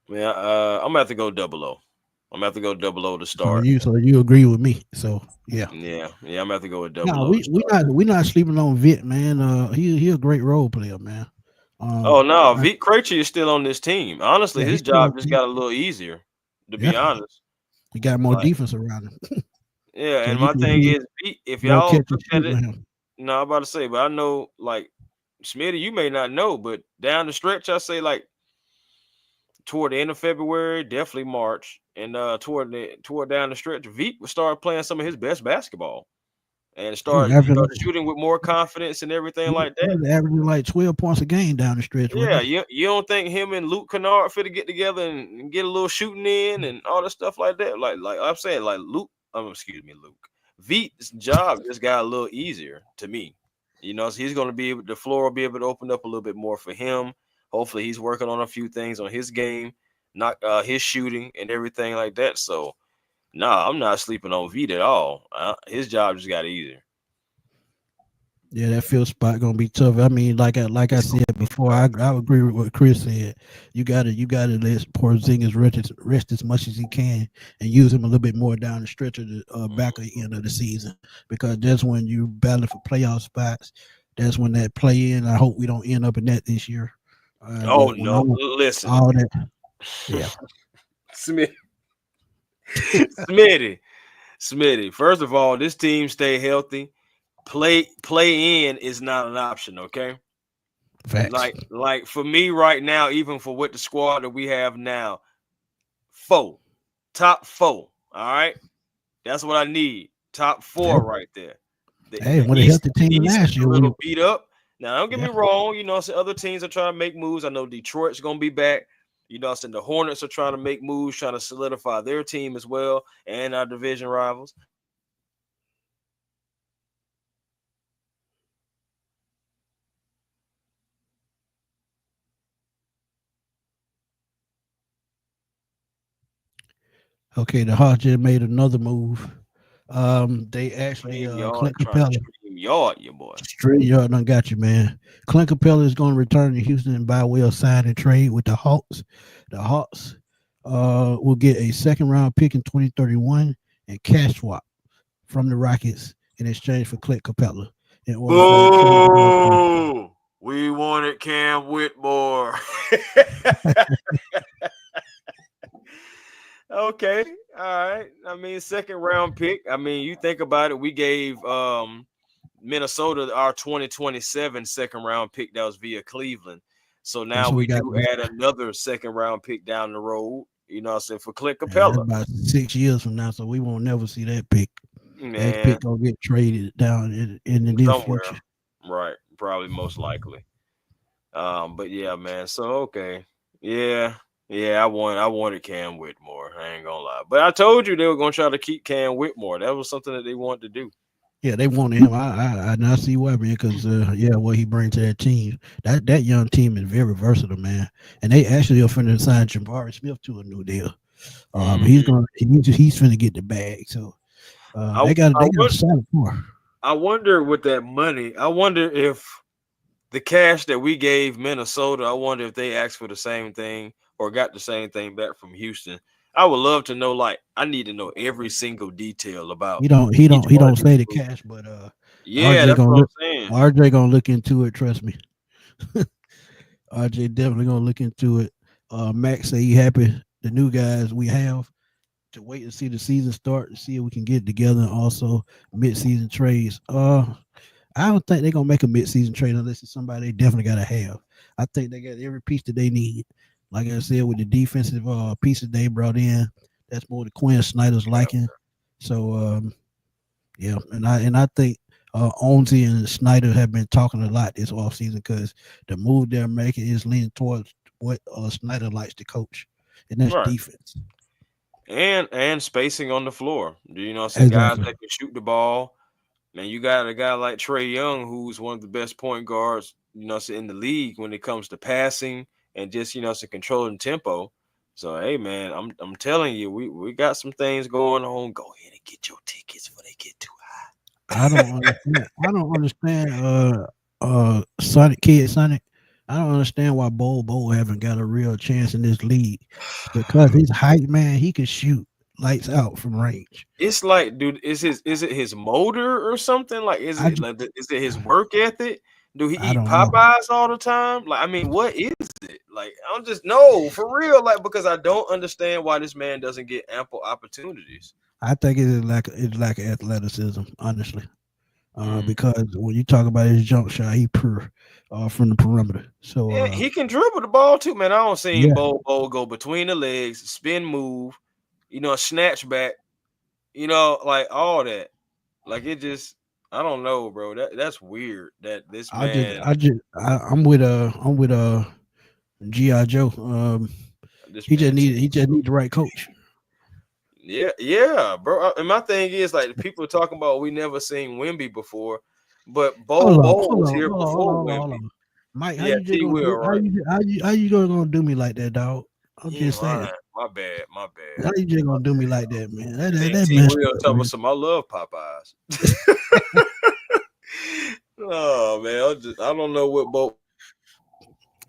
Man, I'm gonna have to go Double O. I'm gonna have to go Double O to start. So you agree with me? So yeah. I'm gonna have to go with Double O. We not sleeping on Vic, man. He a great role player, man. Vic Krejci is still on this team. Honestly, his job just got a little easier. To be honest, he got more defense around him. Yeah, so and my thing is, if y'all look at it, I'm about to say, but I know, like, Smitty, you may not know, but down the stretch, I say, like, toward the end of February, definitely March, and toward down the stretch, Veek would start playing some of his best basketball and start shooting with more confidence and everything like that. Averaging like 12 points a game down the stretch. Yeah, you don't think him and Luke Canard fit to get together and get a little shooting in and all that stuff like that? Like I'm saying, like Luke. Veek's job just got a little easier to me. So he's going to be able, the floor will be able to open up a little bit more for him. Hopefully, he's working on a few things on his game, not his shooting and everything like that. So, I'm not sleeping on Veek at all. His job just got easier. Yeah, that field spot gonna be tough. I mean, like I said before, I agree with what Chris said. You gotta let Porzingis rest as much as he can and use him a little bit more down the stretch of the back of the end of the season, because that's when you battle for playoff spots. That's when that play in. I hope we don't end up in that this year. Listen, all that. Yeah, Smitty. First of all, this team stay healthy. Play in is not an option, okay? Facts. Like for me right now, even for what the squad that we have now, top 4. All right, that's what I need. Top 4 right there. When the healthy team last year, a little beat up. Now, don't get me wrong. Some other teams are trying to make moves. I know Detroit's gonna be back. The Hornets are trying to make moves, trying to solidify their team as well, and our division rivals. Okay, the Hawks just made another move. They actually Stream yard, Clint trying to Capella. stream yard, your boy. Straight yard done got you, man. Clint Capella is going to return to Houston by way of sign and trade with the Hawks. The Hawks will get a second round pick in 2031 and cash swap from the Rockets in exchange for Clint Capella in order for him to trade the contract. Boo! We wanted Cam Whitmore. Okay, all right. I mean, second round pick. I mean, you think about it. We gave Minnesota our 2027 second round pick that was via Cleveland. So And now so we we got do add another second round pick down the road. You know what I'm saying, for Clint that's Capella. about 6 years from now, so we won't never see that pick. That Man, pick gonna get traded down in the near somewhere. future. Right. Probably most likely. But yeah, man. So okay. Yeah. Yeah, I wanted Cam Whitmore. I ain't gonna lie. But I told you they were gonna try to keep Cam Whitmore. That was something that they wanted to do. Yeah, they wanted him. I now see why, man. Because yeah, what he brings to that team, that young team is very versatile, man. And they actually are finna sign Jabari Smith to a new deal. He's Mhm. gonna he's finna get the bag. So I, they I got to wonder, sign more. I wonder with that money, I wonder if the cash that we gave Minnesota, I wonder if they asked for the same thing or got the same thing back from Houston. I would love to know, like, I need to know every single detail about each He one of don't these say the moves. cash, but Yeah, RJ that's gonna what I'm look saying. RJ gonna look into it. Trust me, RJ definitely gonna look into it. Max say he happy the new guys we have to wait and see the season start to see if we can get together and also mid-season trades. I don't think they're gonna make a mid-season trade unless it's somebody they definitely gotta have. I think they got every piece that they need. Like I said, with the defensive pieces they brought in, that's more the Quinn Snyder's Yeah. liking. So yeah, and I think Onzi and Snyder have been talking a lot this offseason because the move they're making is leaning towards what Snyder likes to coach, and that's Right. defense. And spacing on the floor. You know, some guys Exactly. that can shoot the ball. Man, you got a guy like Trey Young, who's one of the best point guards, in the league when it comes to passing and just controlling tempo. So hey, man, I'm telling you, we got some things going on. Go ahead and get your tickets before they get too I high. don't understand. I don't understand. Sonic. I don't understand why Bo haven't got a real chance in this league because his height, man, he can shoot lights out from range. It's like, dude, is it his motor or something? Like, I just, is it his work ethic? Do he I eat don't know. Popeyes all the time? Like, I mean, what is it? Like, I don't just know for real. Like, because I don't understand why this man doesn't get ample opportunities. I think it's like athleticism, honestly. Mm. Because when you talk about his jump shot, he pure from the perimeter. So Yeah, he can dribble the ball too, man. I don't see yeah, Bo go between the legs, spin move, snatch back, like all that. Like it just, I don't know, bro. That's weird. That this man, I'm with GI Joe. this man, He just need the right coach. yeah, yeah, bro. And my thing is like people talking about we never seen Wimby before, but Bo was here before Hold Wimby. on. Mike, how Yeah, you just T gonna Will, do right? how you gonna do me like that, dog? I'm He ain't just saying. lying. My bad, my bad. How you just gonna do me like that, man? And then That T messed Will up, talking about man. some I love Popeyes. Oh man, I don't know what Bo.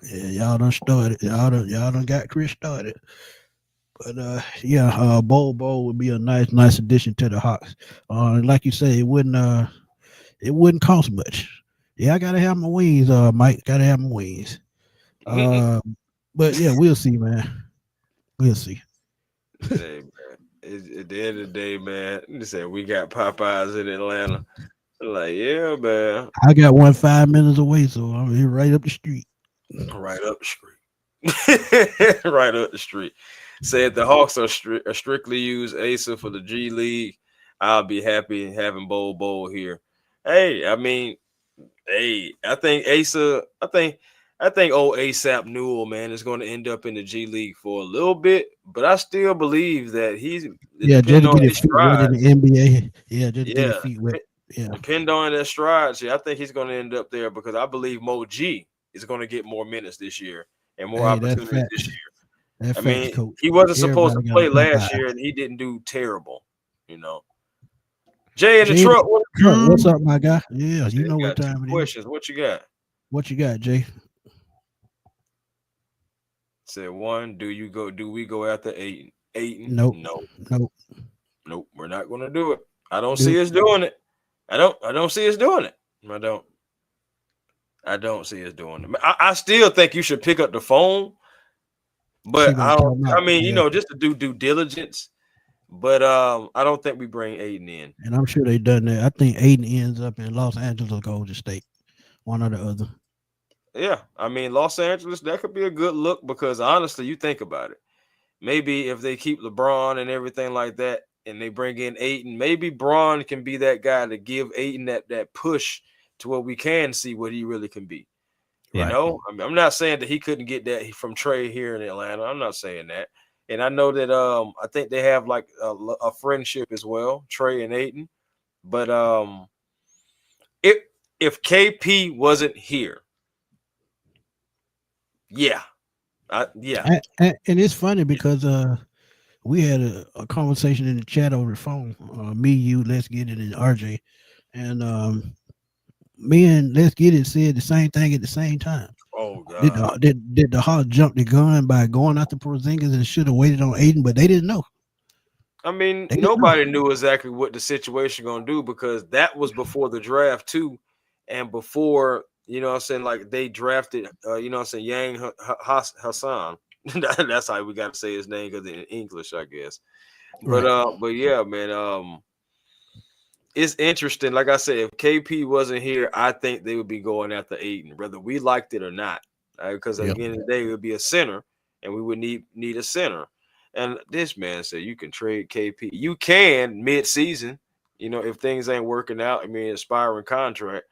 Yeah, y'all done started. Y'all done got Chris started. But yeah, Bo would be a nice addition to the Hawks. Like you say, it wouldn't cost much. Yeah, I gotta have my wings, Mike. Gotta have my wings. Uh, but yeah, we'll see, man. We'll see. Hey, man. At the end of the day, man, they said we got Popeyes in Atlanta. Like, yeah, man, I got one 5 minutes away, so I'm here right up the street. right up the street, right up the street. Said the Hawks are strictly use Asa for the G League. I'll be happy having Bo here. Hey, I mean, hey, I think Asa, I think old ASAP Newell, man, is going to end up in the G League for a little bit, but I still believe that he's Yeah, just depending to on get his his feet wet in strides. the NBA. Yeah, just to get his Yeah, feet wet. Yeah. depend on their strides. Yeah, I think he's going to end up there because I believe Mo G is going to get more minutes this year and more Hey, that's opportunities this facts. year. That I facts, mean, coach. he wasn't supposed to Everybody got a play last Popeye. year, and he didn't do terrible. Jay in the Jay, truck. what's up, my guy? Yeah, you Jay know what got 2 time it is. questions. What you got? What you got, Jay? Said 1. Do we go after Ayton? Nope. No. Nope. We're not going to do it. I don't see us doing it. I don't see us doing it. I don't see us doing it. I still think you should pick up the phone, but I don't. I mean, just to do due diligence. But I don't think we bring Ayton in. And I'm sure they done that. I think Ayton ends up in Los Angeles or Golden State, one or the other. Yeah, I mean, Los Angeles, that could be a good look because honestly, you think about it. Maybe if they keep LeBron and everything like that, and they bring in Ayton, maybe Braun can be that guy to give Ayton that push to where we can see what he really can be. You know, I mean, I'm not saying that he couldn't get that from Trey here in Atlanta. I'm not saying that. And I know that I think they have like a friendship as well, Trey and Ayton. But if KP wasn't here, yeah. And it's funny because we had a conversation in the chat over the phone. Me, you, Let's Get It, and RJ. And me and Let's Get It said the same thing at the same time. Oh God! Did the Hawks jump the gun by going after Porzingis and should have waited on Ayton, but they didn't know. I mean, nobody knew exactly what the situation gonna do because that was before the draft too, and before like they drafted Yang Hassan. That's how we got to say his name because in English, I guess. But yeah, man. It's interesting. Like I said, if KP wasn't here, I think they would be going after Ayton, whether we liked it or not. Because at the end of the day, it would be a center, and we would need a center. And this man said you can trade KP. You can mid-season, if things ain't working out. I mean, expiring contract.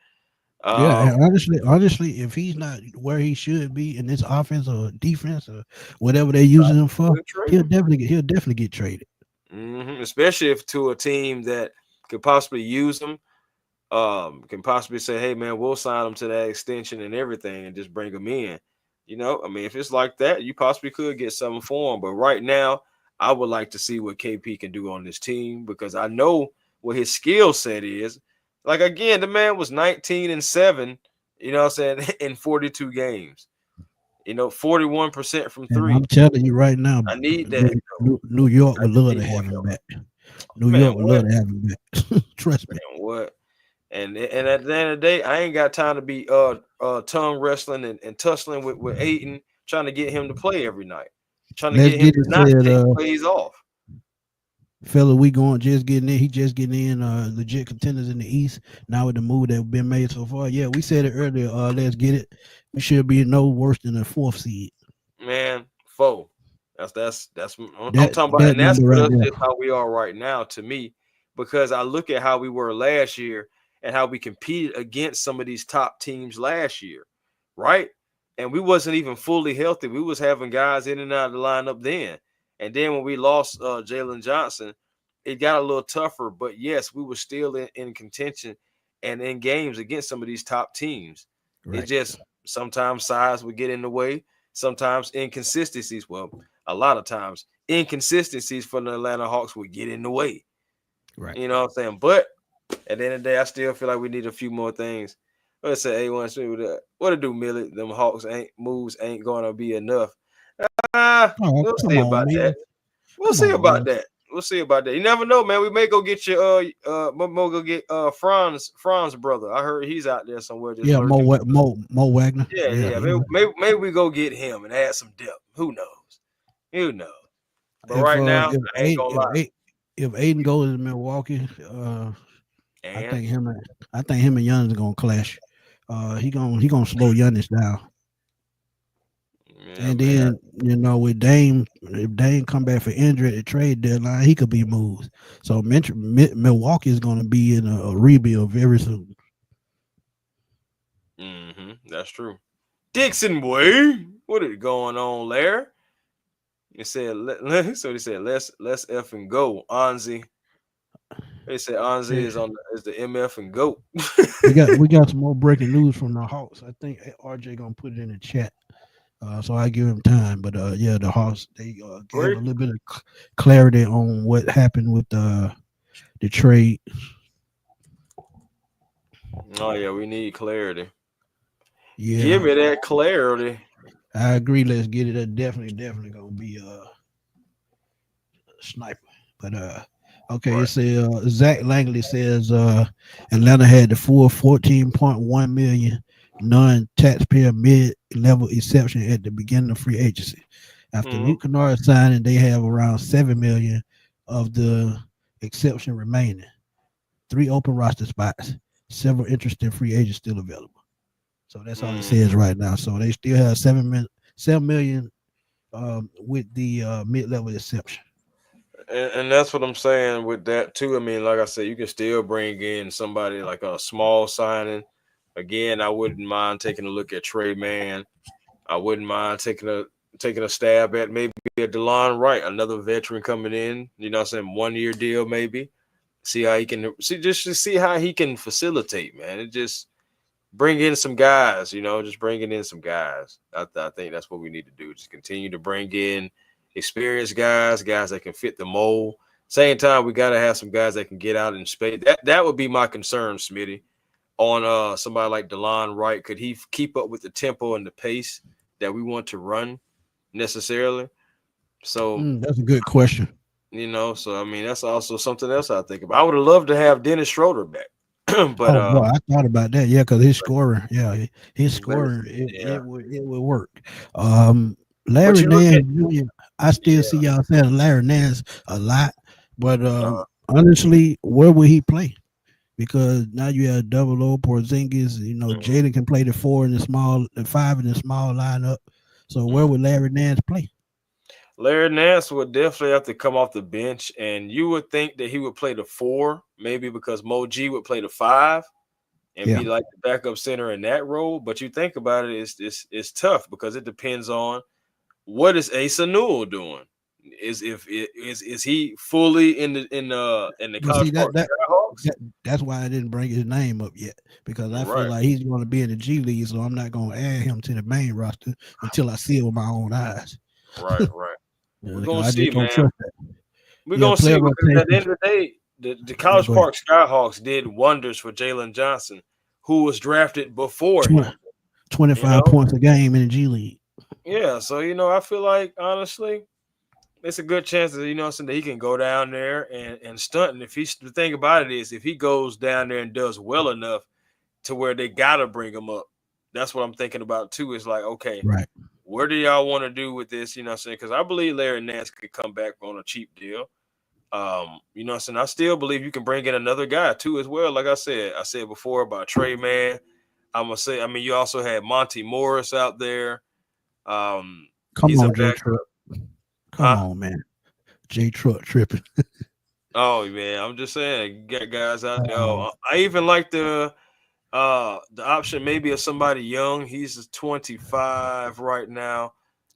And honestly, if he's not where he should be in this offense or defense or whatever they're using him for, he'll definitely get traded. Especially if to a team that could possibly use him, can possibly say, hey man, we'll sign him to that extension and everything and just bring him in. I mean, if it's like that, you possibly could get something for him. But right now, I would like to see what KP can do on this team because I know what his skill set is. Like again, the man was 19-7, in 42 games. 41% from 3. I'm telling you right now, I need that. New York would love to have him back. New York would love to have him back. Trust me. What? And at the end of the day, I ain't got time to be tongue wrestling and tussling with Ayton, trying to get him to play every night. Trying to get him to not take plays off. Fella, we going just getting in. He just getting in legit contenders in the East. Now with the move that's been made so far. Yeah, we said it earlier. Let's get it. We should be no worse than a 4th seed. Man, 4. That's I'm talking about, and that's just how we are right now to me, because I look at how we were last year and how we competed against some of these top teams last year, right? And we wasn't even fully healthy. We was having guys in and out of the lineup then. And then when we lost Jalen Johnson, it got a little tougher. But yes, we were still in contention and in games against some of these top teams. Right. It just sometimes size would get in the way. Sometimes inconsistencies. Well, a lot of times inconsistencies from the Atlanta Hawks would get in the way. Right. You know what I'm saying? But at the end of the day, I still feel like we need a few more things. Let's say A1, what to do, Millie? Them Hawks ain't going to be enough. We'll see about that. We'll see about that. You never know, man. We may go get Franz brother. I heard he's out there somewhere. Just Mo Wagner. Yeah. Maybe we go get him and add some depth. Who knows? But right now, I ain't gonna lie. If Ayton goes to Milwaukee, I think him and Giannis are gonna clash. He gonna slow Giannis down. Yeah, and then with Dame, if Dame come back for injury at the trade deadline, he could be moved. So Milwaukee is going to be in a rebuild very soon. That's true. Dixon boy, what is going on there? He said, let's effing go, Anzi. They said Anzi is the MF and GOAT. we got some more breaking news from the Hawks. I think RJ gonna put it in the chat. So I give him time. But yeah, the Hawks they gave a Great. little bit of clarity on what happened with the trade. Oh yeah, we need clarity. Give Yeah, me that clarity. I agree. Let's get it. That definitely gonna be a sniper. But okay, it Right. says Zach Langley says Atlanta had the full 14.1 million non-taxpayer mid-level exception at the beginning of free agency. After Mm-hmm. Luke Kennard signing, they have around 7 million of the exception remaining. Three open roster spots, several interesting free agents still available. So that's all it Mm. says right now. So they still have 7 million with the mid-level exception. And that's what I'm saying with that too. I mean, like I said, you can still bring in somebody like a small signing. Again, I wouldn't mind taking a look at Trey Man. I wouldn't mind taking a stab at maybe a DeLon Wright, another veteran coming in. You know, what I'm saying 1 year deal maybe. See how he can see just to see how he can facilitate, man. It just bring in some guys. Just bringing in some guys. I think that's what we need to do. Just continue to bring in experienced guys that can fit the mold. Same time, we got to have some guys that can get out in space. That would be my concern, Smitty, on somebody like DeLon Wright. Could he keep up with the tempo and the pace that we want to run necessarily? So That's a good question. so I mean that's also something else I think about. I would have loved to have Dennis Schroeder back, but Oh boy, I thought about that. Yeah, because his scoring, yeah, his but scoring, yeah, it would work. Um, but Larry you look Nance at Jr. I still yeah. see y'all saying Larry Nance a lot, but Uh, honestly, where would he play? Because now you have Double O Porzingis. mhm, Jalen can play the five in the small lineup. So where mhm. would Larry Nance play? Larry Nance would definitely have to come off the bench, and you would think that he would play the four, maybe because Mo G would play the five and Yeah, be like the backup center in that role. But you think about it, it's tough because it depends on what is Asa Newell doing. Is he fully in the but see College Park Skyhawks? that's why I didn't bring his name up yet because I feel Right, like he's going to be in the G League, so I'm not going to add him to the main roster until I see it with my own eyes. right, right. We're Because gonna I see, just don't man. trust that. We're Yeah, gonna player see because at the rotation. end of the day, the Yeah, College go ahead. Park Skyhawks did wonders for Jalen Johnson, who was drafted before 20, him. You 25 know, points a game in the G League. yeah. So I feel like honestly, it's a good chance that that he can go down there and stunt. And if the thing about it is, if he goes down there and does well enough to where they gotta bring him up, that's what I'm thinking about too. Is like, okay, Right. what do y'all want to do with this? You know what I'm saying? Because I believe Larry Nance could come back on a cheap deal. What I'm saying? I still believe you can bring in another guy too as well. Like I said before about Trey Man. I'm gonna say, I mean, you also had Monty Morris out there. Come He's a on, J backup, Truck. Come huh? on, man. J Truck tripping. Oh man, I'm just saying, you got guys out there. Um, I even like the option maybe of somebody young. He's 25 right now.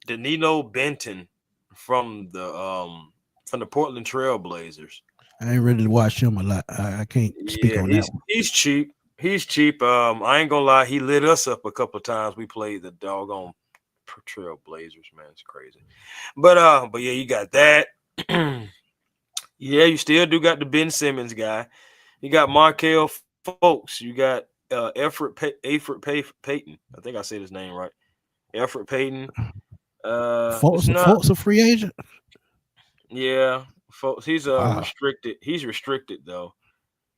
Danilo Benton from the Portland Trail Blazers. I ain't ready to watch him a lot. I can't speak Yeah, on that he's one. he's cheap. He's cheap. I ain't gonna lie, he lit us up a couple of times. We played the doggone Trail Blazers, man. It's crazy. But yeah, you got that. Yeah, you still do got the Ben Simmons guy. You got Markel Folks. You got Payton. I think I said his name right. Alfred Payton. It's not. Folks a free agent. Yeah, folks. He's Wow. restricted. He's restricted though.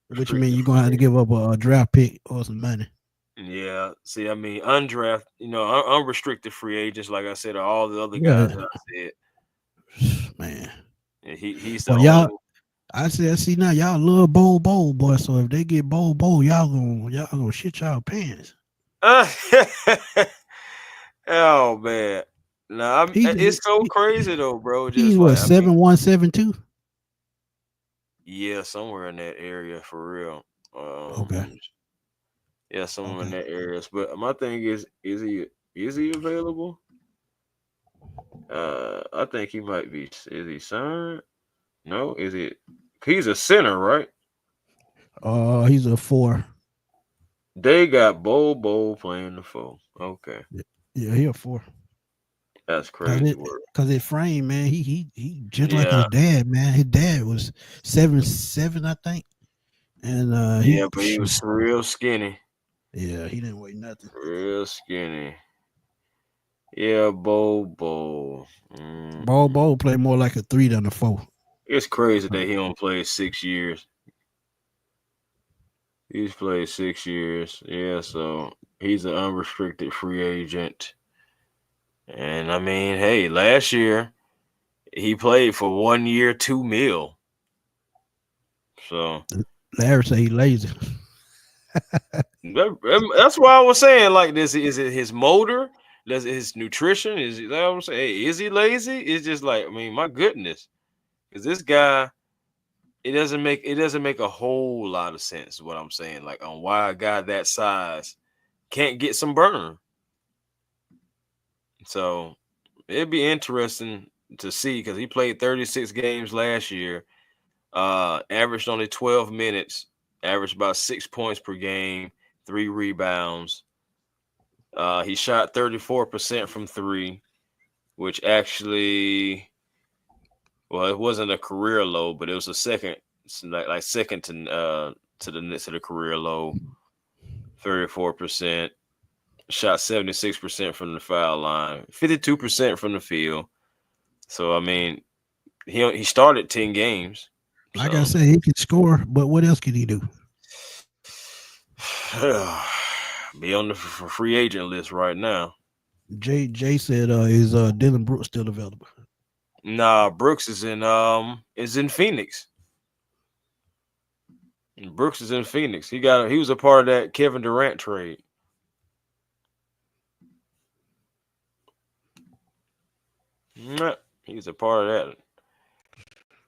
Which means Restricted you're gonna have to free. give up a draft pick or some money. Yeah. See, I mean, undrafted, unrestricted free agents, like I said, are all the other guys Yeah, that I said. man. And he's the Well, only y'all, one. I see now y'all love bowl boy. So if they get bowl, y'all gonna shit y'all pants. Oh man. Nah, He's it's so crazy though, bro. he's Just what like I mean, 7172. yeah, somewhere in that area for real. Okay, Yeah, somewhere in okay. that area. But my thing is he available? I think he might be. Is he signed? No, is it? He's a center, right? He's a 4. They got Bowl playing the four. Okay. Yeah, he a 4. That's crazy work. Cause it framed, man. He just like Yeah, his dad, man. His dad was 7'7", I think, and yeah, but he was real skinny. yeah, he didn't weigh nothing. Real skinny. Yeah, Bobo. Ball played more like a 3 than a 4. It's crazy that he don't play 6 years. He's played 6 years. Yeah, so he's an unrestricted free agent. And I mean, hey, last year he played for 1 year, $2 million. So Larry say he lazy. that's why I was saying, like, this is it his motor? Does it his nutrition? Is it, I'm saying, hey, is he lazy? It's just like, I mean, my goodness, because this guy, it doesn't make a whole lot of sense. What I'm saying, like, on why a guy that size can't get some burn. So it'd be interesting to see, because he played 36 games last year, averaged only 12 minutes, averaged about 6 points per game, 3 rebounds. He shot 34% from 3, which actually, well, it wasn't a career low, but it was a second, like second to the career low. 34%. Shot 76% from the foul line, 52% from the field. So I mean, he started 10 games. Like I said, he can score, but what else can he do? Be on the free agent list right now. Jay said, "Is Dylan Brooks still available?" Nah, Brooks is in Phoenix. Brooks is in Phoenix. He was a part of that Kevin Durant trade. He's a part of that.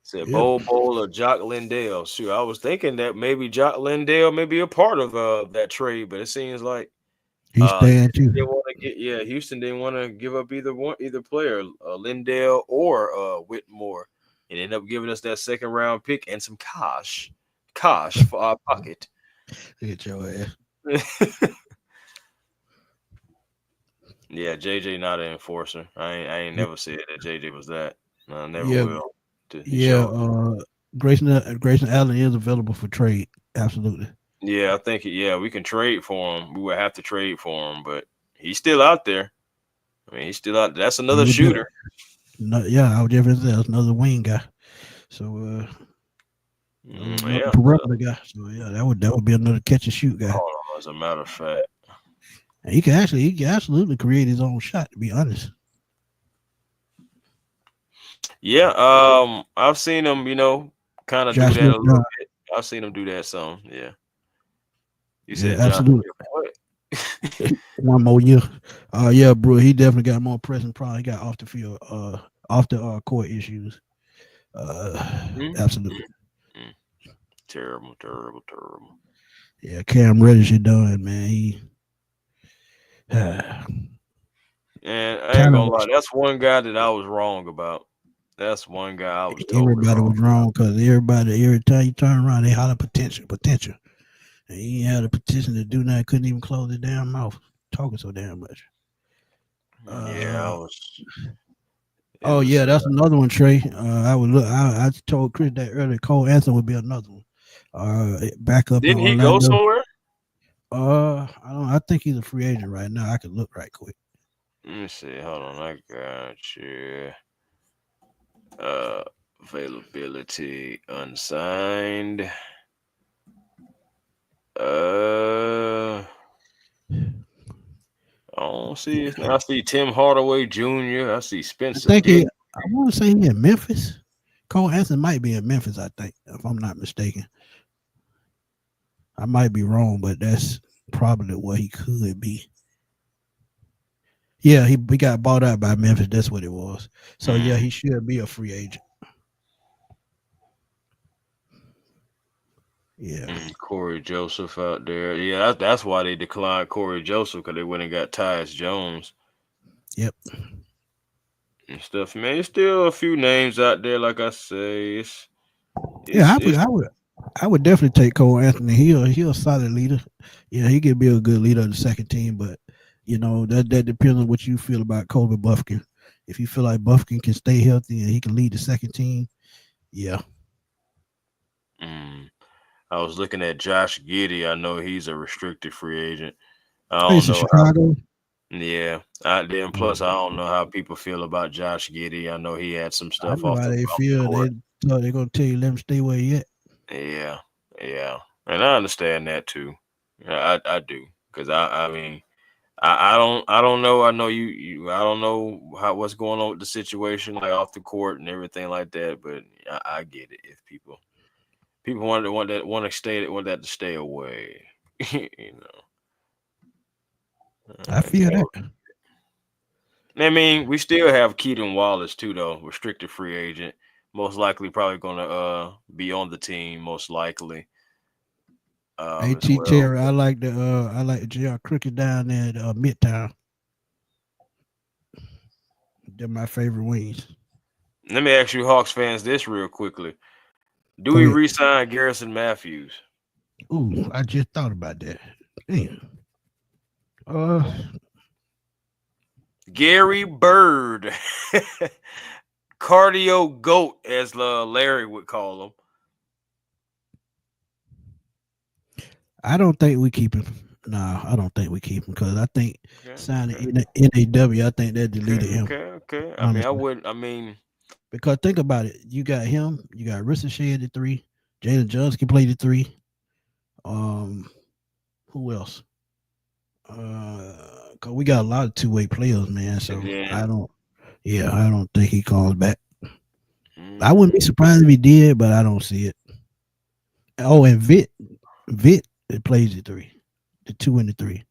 Said Bo or Jock Lindell. Shoot, I was thinking that maybe Jock Lindell may be a part of that trade, but it seems like he's staying too. Houston didn't want to give up either player, Lindell or Whitmore, and ended up giving us that second round pick and some cash for our pocket. Get your ass. Yeah, JJ not an enforcer. I ain't never said that JJ was that. I never will. Grayson Allen is available for trade. Absolutely. Yeah, I think we can trade for him. We would have to trade for him, but he's still out there. I mean, he's still out there. That's another shooter. I would definitely say that's another wing guy. So perimeter guy. So yeah, that would be another catch and shoot guy. Oh, as a matter of fact. And he can absolutely create his own shot, to be honest. Yeah, I've seen him, kind of do that a little bit. I've seen him do that some, yeah. You said absolutely. One more year. Yeah, bro, he definitely got more pressing problem. He got off the field, off the court issues. Absolutely. Terrible. Yeah, Cam Reddish is done, man. And I ain't gonna lie, that's one guy that I was wrong about. That's one guy I was totally everybody was wrong because every time you turn around, they holler potential. And he had a potential to do nothing, couldn't even close his damn mouth, talking so damn much. That's another one, Trey. I told Chris that earlier. Cole Anthony would be another one. Back up. Didn't he go somewhere? I think he's a free agent right now. I could look right quick. Let me see. Hold on, I got you. Availability unsigned. I don't see it. I see Tim Hardaway Jr. I see Spencer. I want to say he's in Memphis. Cole Anthony might be in Memphis, I think, if I'm not mistaken. I might be wrong, but that's probably what he could be. Yeah, he got bought out by Memphis. That's what it was. So, yeah, he should be a free agent. Yeah. Corey Joseph out there. Yeah, that's why they declined Corey Joseph, because they went and got Tyus Jones. Yep. And stuff, man. There's still a few names out there, like I say. I would definitely take Cole Anthony. He's a solid leader. Yeah, he could be a good leader of the second team, but that depends on what you feel about Kobe Buffkin. If you feel like Buffkin can stay healthy and he can lead the second team, yeah. I was looking at Josh Giddey. I know he's a restricted free agent. I Hey, don't it's in know how. Chicago. Yeah, then plus I don't know how people feel about Josh Giddey. I know he had some I stuff know off how the they feel. court. They're gonna tell you let him stay where he at. Yeah, yeah, and I understand that too. Yeah, I do because I mean I don't know. I know you I don't know what's going on with the situation like off the court and everything like that. But I get it if people want that to stay away. you know. I feel that. I mean, we still have Keaton Wallace too, though, restricted free agent. Most likely, probably gonna be on the team. Most likely, At as well. Terry, I like the JR Cricket down there at Midtown. They're my favorite wings. Let me ask you, Hawks fans, this real quickly: do Go we ahead. re-sign Garrison Matthews? Ooh, I just thought about that. Damn. Uh, Gary Bird, cardio goat, as Larry would call him. I don't think we keep him. Nah, I don't think we keep him because I think Okay, signing okay, NAW, I think that okay, deleted him. okay. I mean, I Honestly, wouldn't. I mean, because think about it, you got him, you got Ricochet at the three, Jalen Jones can play the three. Um, who else? Cause we got a lot of two-way players, man. and So then I don't think he calls back. I wouldn't be mm, surprised if he did, but I don't see it. Oh, and Vit it plays the three, the two and the three.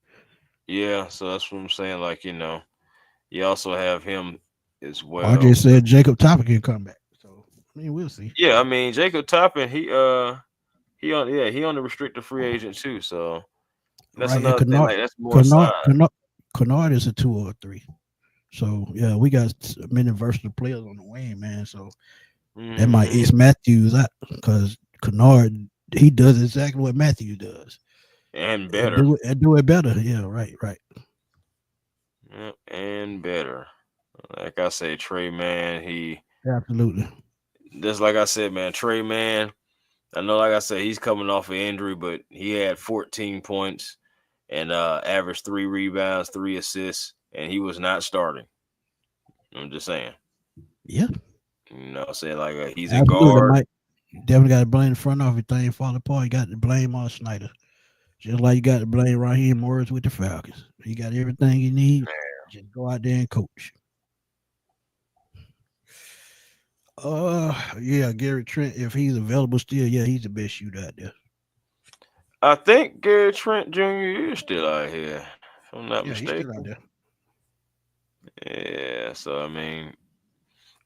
yeah, so that's what I'm saying. Like you also have him as RJ well. said Jacob Topic can come back. So I mean, we'll see. Yeah, I mean Jacob Toppin, he on the restricted free agent too. So that's Right, and another thing. Like that's more side. Canard is a two or a three. So yeah, we got many versatile players on the wing, man. So that might Hmm. ace Matthews out because Canard he does exactly what Matthews does And and better. do it better. Yeah, right. Yep, and better. Like I say, Trey Man, he Absolutely. just like I said, man, Trey Man. I know, like I said, he's coming off an injury, but he had 14 points and averaged 3 rebounds, 3 assists, and he was not starting. I'm just saying. Yeah, I'm saying like he's a absolutely. guard. Mike definitely got to blame the front office thing fall apart. You got to blame on Snyder. Just like you got to blame Raheem Morris with the Falcons. He got everything you need. Just go out there and coach. Yeah, Gary Trent, if he's available still, yeah, he's the best shooter out there. I think Gary Trent Jr. is still out here, if I'm not Yeah, he's still out mistaken. there. Yeah, so I mean,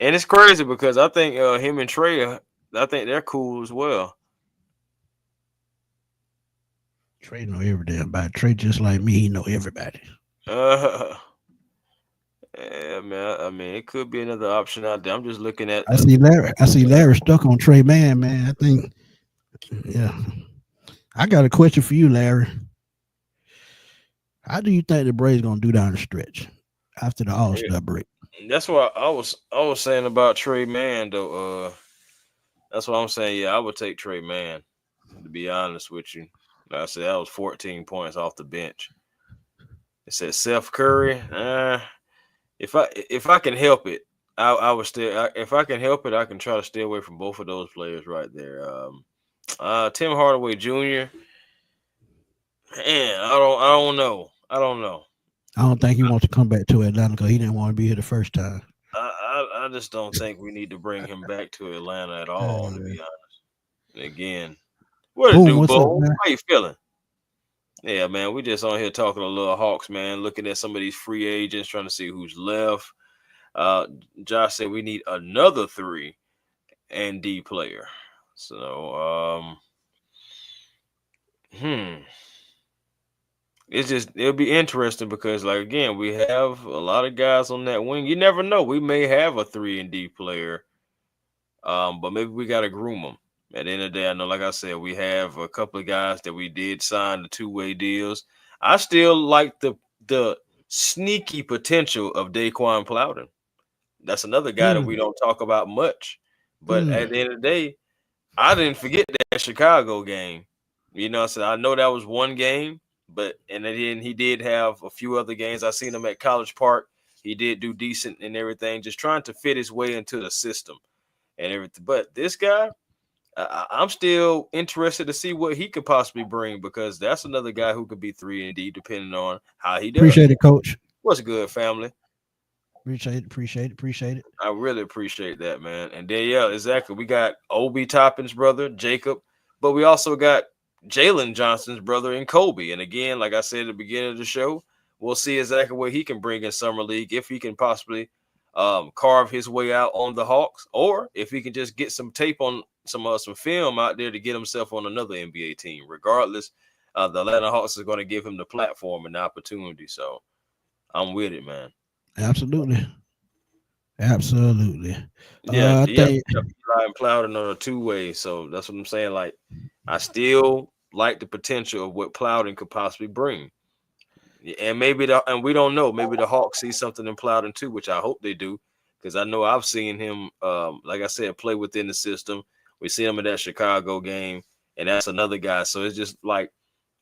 and it's crazy because I think him and Trey, I think they're cool as well. Trey know every damn body. Trey just like me, he know everybody. Uh, yeah, man. I mean, it could be another option out there. I'm just looking at I see Larry. I see Larry stuck on Trey Man, man. I think, yeah. I got a question for you, Larry. How do you think the Braves gonna do down the stretch after the All yeah, Star break? that's what I was saying about Trey Man though. That's what I'm saying. Yeah, I would take Trey Man. To be honest with you, like I said that was 14 points off the bench. It said Seth Curry. If I can help it, I would still. If I can help it, I can try to stay away from both of those players right there. Tim Hardaway Jr. Man, I don't know. I don't know. I don't think he wants to come back to Atlanta because he didn't want to be here the first time. I just don't think we need to bring him back to Atlanta at all. To Uh, be honest. And again, what it Boom, do, what's up, Bo? man? How you feeling? Yeah, man. We just on here talking a little Hawks, man. Looking at some of these free agents, trying to see who's left. Uh, Josh said we need another 3 and D player. So, hmm. It'll be interesting because like again we have a lot of guys on that wing. You never know, we may have a 3 and D player, but maybe we got to groom them. At the end of the day, I know, like I said, we have a couple of guys that we did sign the 2-way deals. I still like the sneaky potential of Daquan Plowden. That's another guy that we don't talk about much. But at the end of the day, I didn't forget that Chicago game. You know, so I know that was one game, but and then he did have a few other games. I seen him at College Park. He did do decent and everything, just trying to fit his way into the system and everything. But this guy, I'm still interested to see what he could possibly bring, because that's another guy who could be 3-and-D depending on how he does. Appreciate it, Coach. What's good, family? Appreciate it. I really appreciate that, man. And then, yeah, exactly. We got Obi Toppin's brother, Jacob, but we also got Jalen Johnson's brother and Kobe. And again, like I said at the beginning of the show, we'll see exactly what he can bring in Summer League, if he can possibly carve his way out on the Hawks, or if he can just get some tape on some film out there to get himself on another NBA team. Regardless, the Atlanta Hawks is going to give him the platform and the opportunity. So I'm with it, man. Absolutely. Yeah, I think Eli and Plowden on a two-way. So that's what I'm saying. Like, I still like the potential of what Plowden could possibly bring. And maybe we don't know. Maybe the Hawks see something in Plowden too, which I hope they do, because I know I've seen him, like I said, play within the system. We see him in that Chicago game, and that's another guy. So it's just like,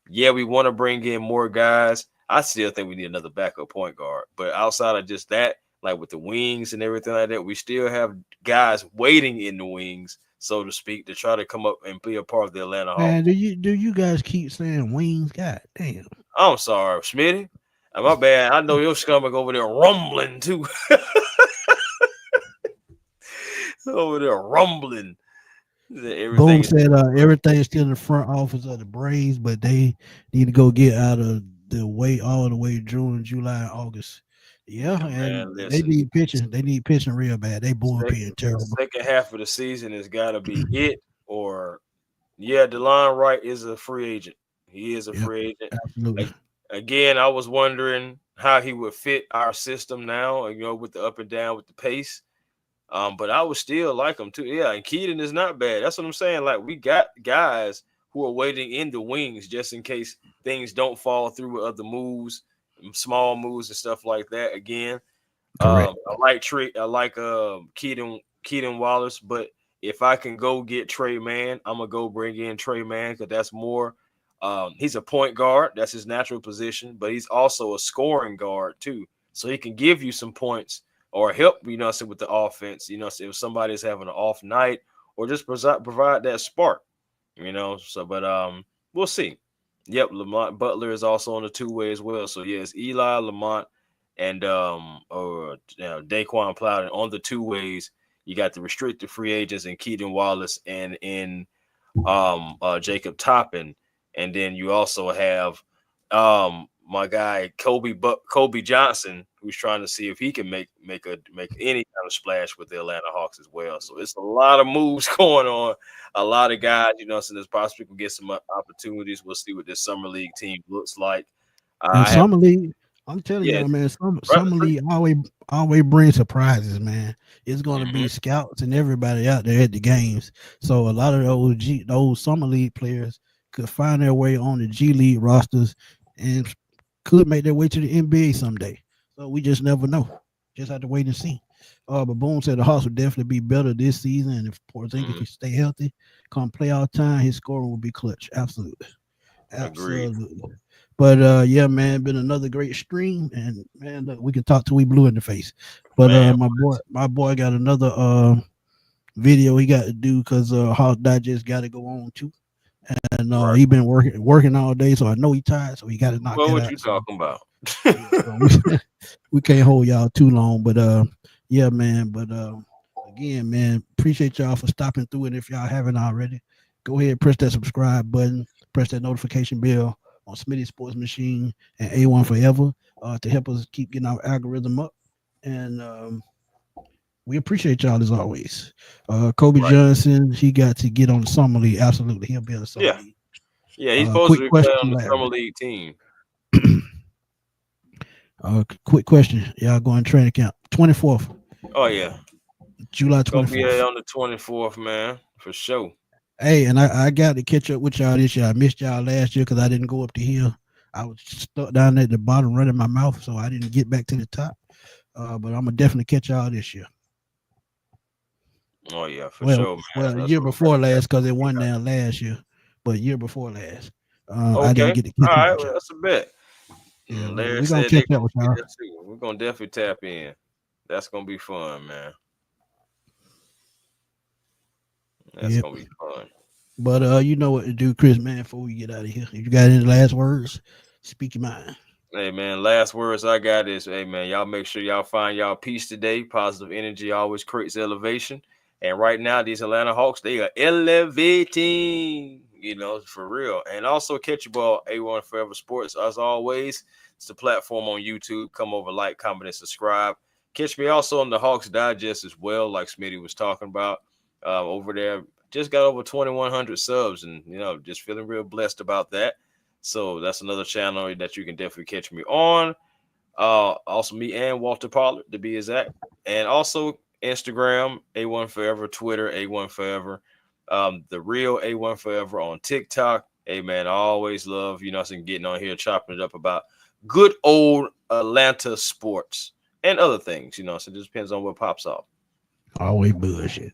yeah, we want to bring in more guys. I still think we need another backup point guard. But outside of just that, like with the wings and everything like that, we still have guys waiting in the wings, so to speak, to try to come up and be a part of the Atlanta Hawks. Man, do you guys keep saying wings? God damn. I'm sorry, Smitty. My bad. I know your stomach over there rumbling too. Over there rumbling. Boom said everything's still in the front office of the Braves, but they need to go get out of the way all the way June, July, August. Yeah, and they need pitching. They need pitching real bad. They bullpen terrible. Second half of the season has got to be it, or DeLon Wright is a free agent. He is a free agent. Absolutely. Again, I was wondering how he would fit our system now, with the up and down with the pace. But I would still like him too. Yeah, and Keaton is not bad. That's what I'm saying. Like, we got guys who are waiting in the wings just in case things don't fall through with other moves, small moves and stuff like that. Again, I like Keaton Wallace, but if I can go get Trey Mann, I'm gonna go bring in Trey Mann, because that's more. He's a point guard. That's his natural position, but he's also a scoring guard too. So he can give you some points or help, with the offense, if somebody's having an off night, or just provide that spark, So, but we'll see. Yep, Lamont Butler is also on the two-way as well. So yes, Eli, Lamont, and Daquan Plowden on the two ways. You got the restricted free agents in Keaton Wallace and in Jacob Toppin. And then you also have my guy Kobe Johnson, who's trying to see if he can make any kind of splash with the Atlanta Hawks as well. So it's a lot of moves going on, a lot of guys, so there's possibly can get some opportunities. We'll see what this summer league team looks like. Summer league, I'm telling you, man, summer league always brings surprises, man. It's going to be scouts and everybody out there at the games. So a lot of those summer league players could find their way on the G League rosters and could make their way to the NBA someday. So we just never know. Just have to wait and see. But Boone said the Hawks will definitely be better this season, and if Porzingis can stay healthy, come playoff time, his scoring will be clutch. Absolutely. Agreed. But yeah, man, been another great stream, and man, look, we can talk till we blue in the face. But my boy got another video he got to do, because Hawks Digest got to go on too. And he been working all day, so I know he tired, so he got to knock that out. What you talking about? We can't hold y'all too long, but yeah, man. But again, man, appreciate y'all for stopping through. And if y'all haven't already, go ahead, press that subscribe button, press that notification bell on Smitty Sports Machine and A1 Forever to help us keep getting our algorithm up. And we appreciate y'all as always. Kobe Johnson, he got to get on the summer league. Absolutely, he'll be on the summer league. Yeah, he's supposed to be playing on the summer league team. Quick question. Y'all going training camp 24th? Oh yeah, July 24th. Gonna be on the 24th, man, for sure. Hey, and I got to catch up with y'all this year. I missed y'all last year because I didn't go up the hill. I was stuck down at the bottom running my mouth, so I didn't get back to the top. But I'm gonna definitely catch y'all this year. Oh yeah, for Well, sure, man. well, That's year what we got before to last because it definitely won got. now last year, but year before last, I didn't Okay, get to all catch right, much. well, that's a bet. Yeah, but Larry we gonna said catch they're up gonna with be y'all. there too. We're gonna definitely tap in. That's gonna be fun, man. That's Yep. gonna be fun. But you know what to do, Chris, man. Before we get out of here, if you got any last words, speak your mind. Hey man, last words I got is, hey man, y'all make sure y'all find y'all peace today. Positive energy always creates elevation. And right now, these Atlanta Hawks, they are elevating, for real. And also catch your ball, A1 Forever Sports. As always, it's the platform on YouTube. Come over, like, comment, and subscribe. Catch me also on the Hawks Digest as well, like Smitty was talking about. Over there, just got over 2,100 subs, and just feeling real blessed about that. So that's another channel that you can definitely catch me on. Also me and Walter Pollard to be exact, and also Instagram A1 Forever, Twitter A1 Forever, the real A1 Forever on TikTok. Hey man, I always love getting on here chopping it up about good old Atlanta sports and other things. So it just depends on what pops off. Always bullshit.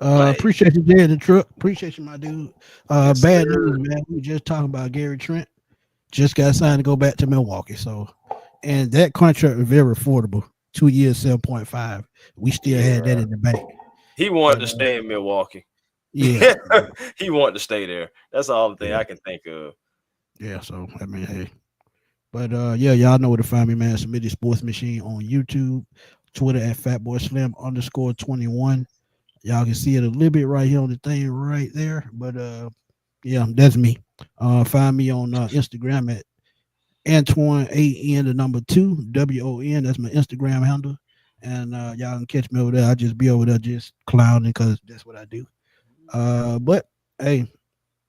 Hey, Appreciate you, Jay, in the truck. Appreciate you, my dude. yes Bad news, sir. man. We were just talking about Gary Trent. Just got signed to go back to Milwaukee. So, and that contract was very affordable. 2 years, 7.5. We still had that Yeah, in the bank. he wanted But to stay in Milwaukee. yeah, He wanted to stay there. That's all the thing yeah, I can think of. yeah. So I mean, hey. But yeah, y'all know where to find me, man. Submitted Sports Machine on YouTube, Twitter at FatBoySlim_21. Y'all can see it a little bit right here on the thing right there. But yeah, that's me. Find me on Instagram at Antoine AN the number 2 WON. That's my Instagram handle. And y'all can catch me over there. I just be over there just clowning because that's what I do. But hey,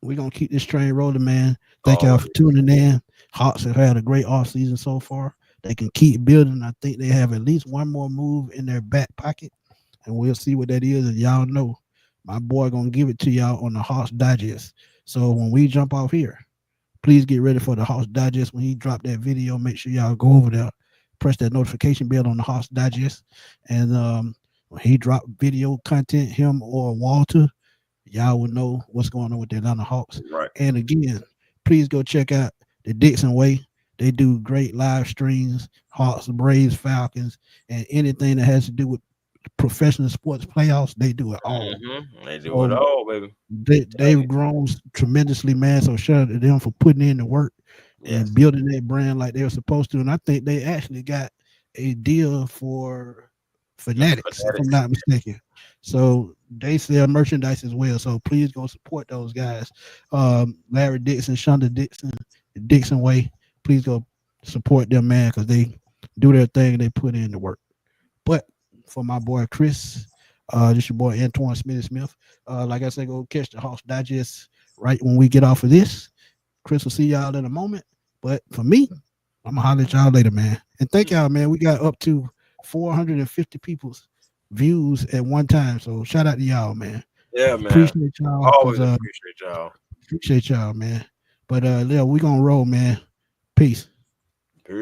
we're gonna keep this train rolling, man. Thank y'all Always. for tuning in. Hawks have had a great off season so far. They can keep building. I think they have at least one more move in their back pocket, and we'll see what that is. And y'all know, my boy gonna give it to y'all on the Hawks Digest. So when we jump off here, please get ready for the Hawks Digest. When he drop that video, make sure y'all go over there, press that notification bell on the Hawks Digest, and when he drop video content, him or Walter, y'all will know what's going on with the Atlanta Hawks. Right. And again, please go check out the Dixon Way. They do great live streams, Hawks, Braves, Falcons, and anything that has to do with professional sports playoffs. They do it all. They do it So all, baby. Tell they've you. grown tremendously, man. So shout out to them for putting in the work and Yes. building that brand like they were supposed to. And I think they actually got a deal for Fanatics, if I'm Fanatics. not mistaken. So they sell merchandise as well. So please go support those guys. Larry Dixon, Shonda Dixon, the Dixon Way. Please go support them, man, because they do their thing and they put in the work. But for my boy Chris, this your boy Antoine Smith. Like I said, go catch the Hawks Digest right when we get off of this. Chris will see y'all in a moment. But for me, I'm gonna holler at y'all later, man. And thank y'all, man. We got up to 450 people's views at one time. So shout out to y'all, man. Yeah, man. Appreciate y'all because Always appreciate y'all. appreciate y'all, man. But yeah, we gonna roll, man. Peace. Peace.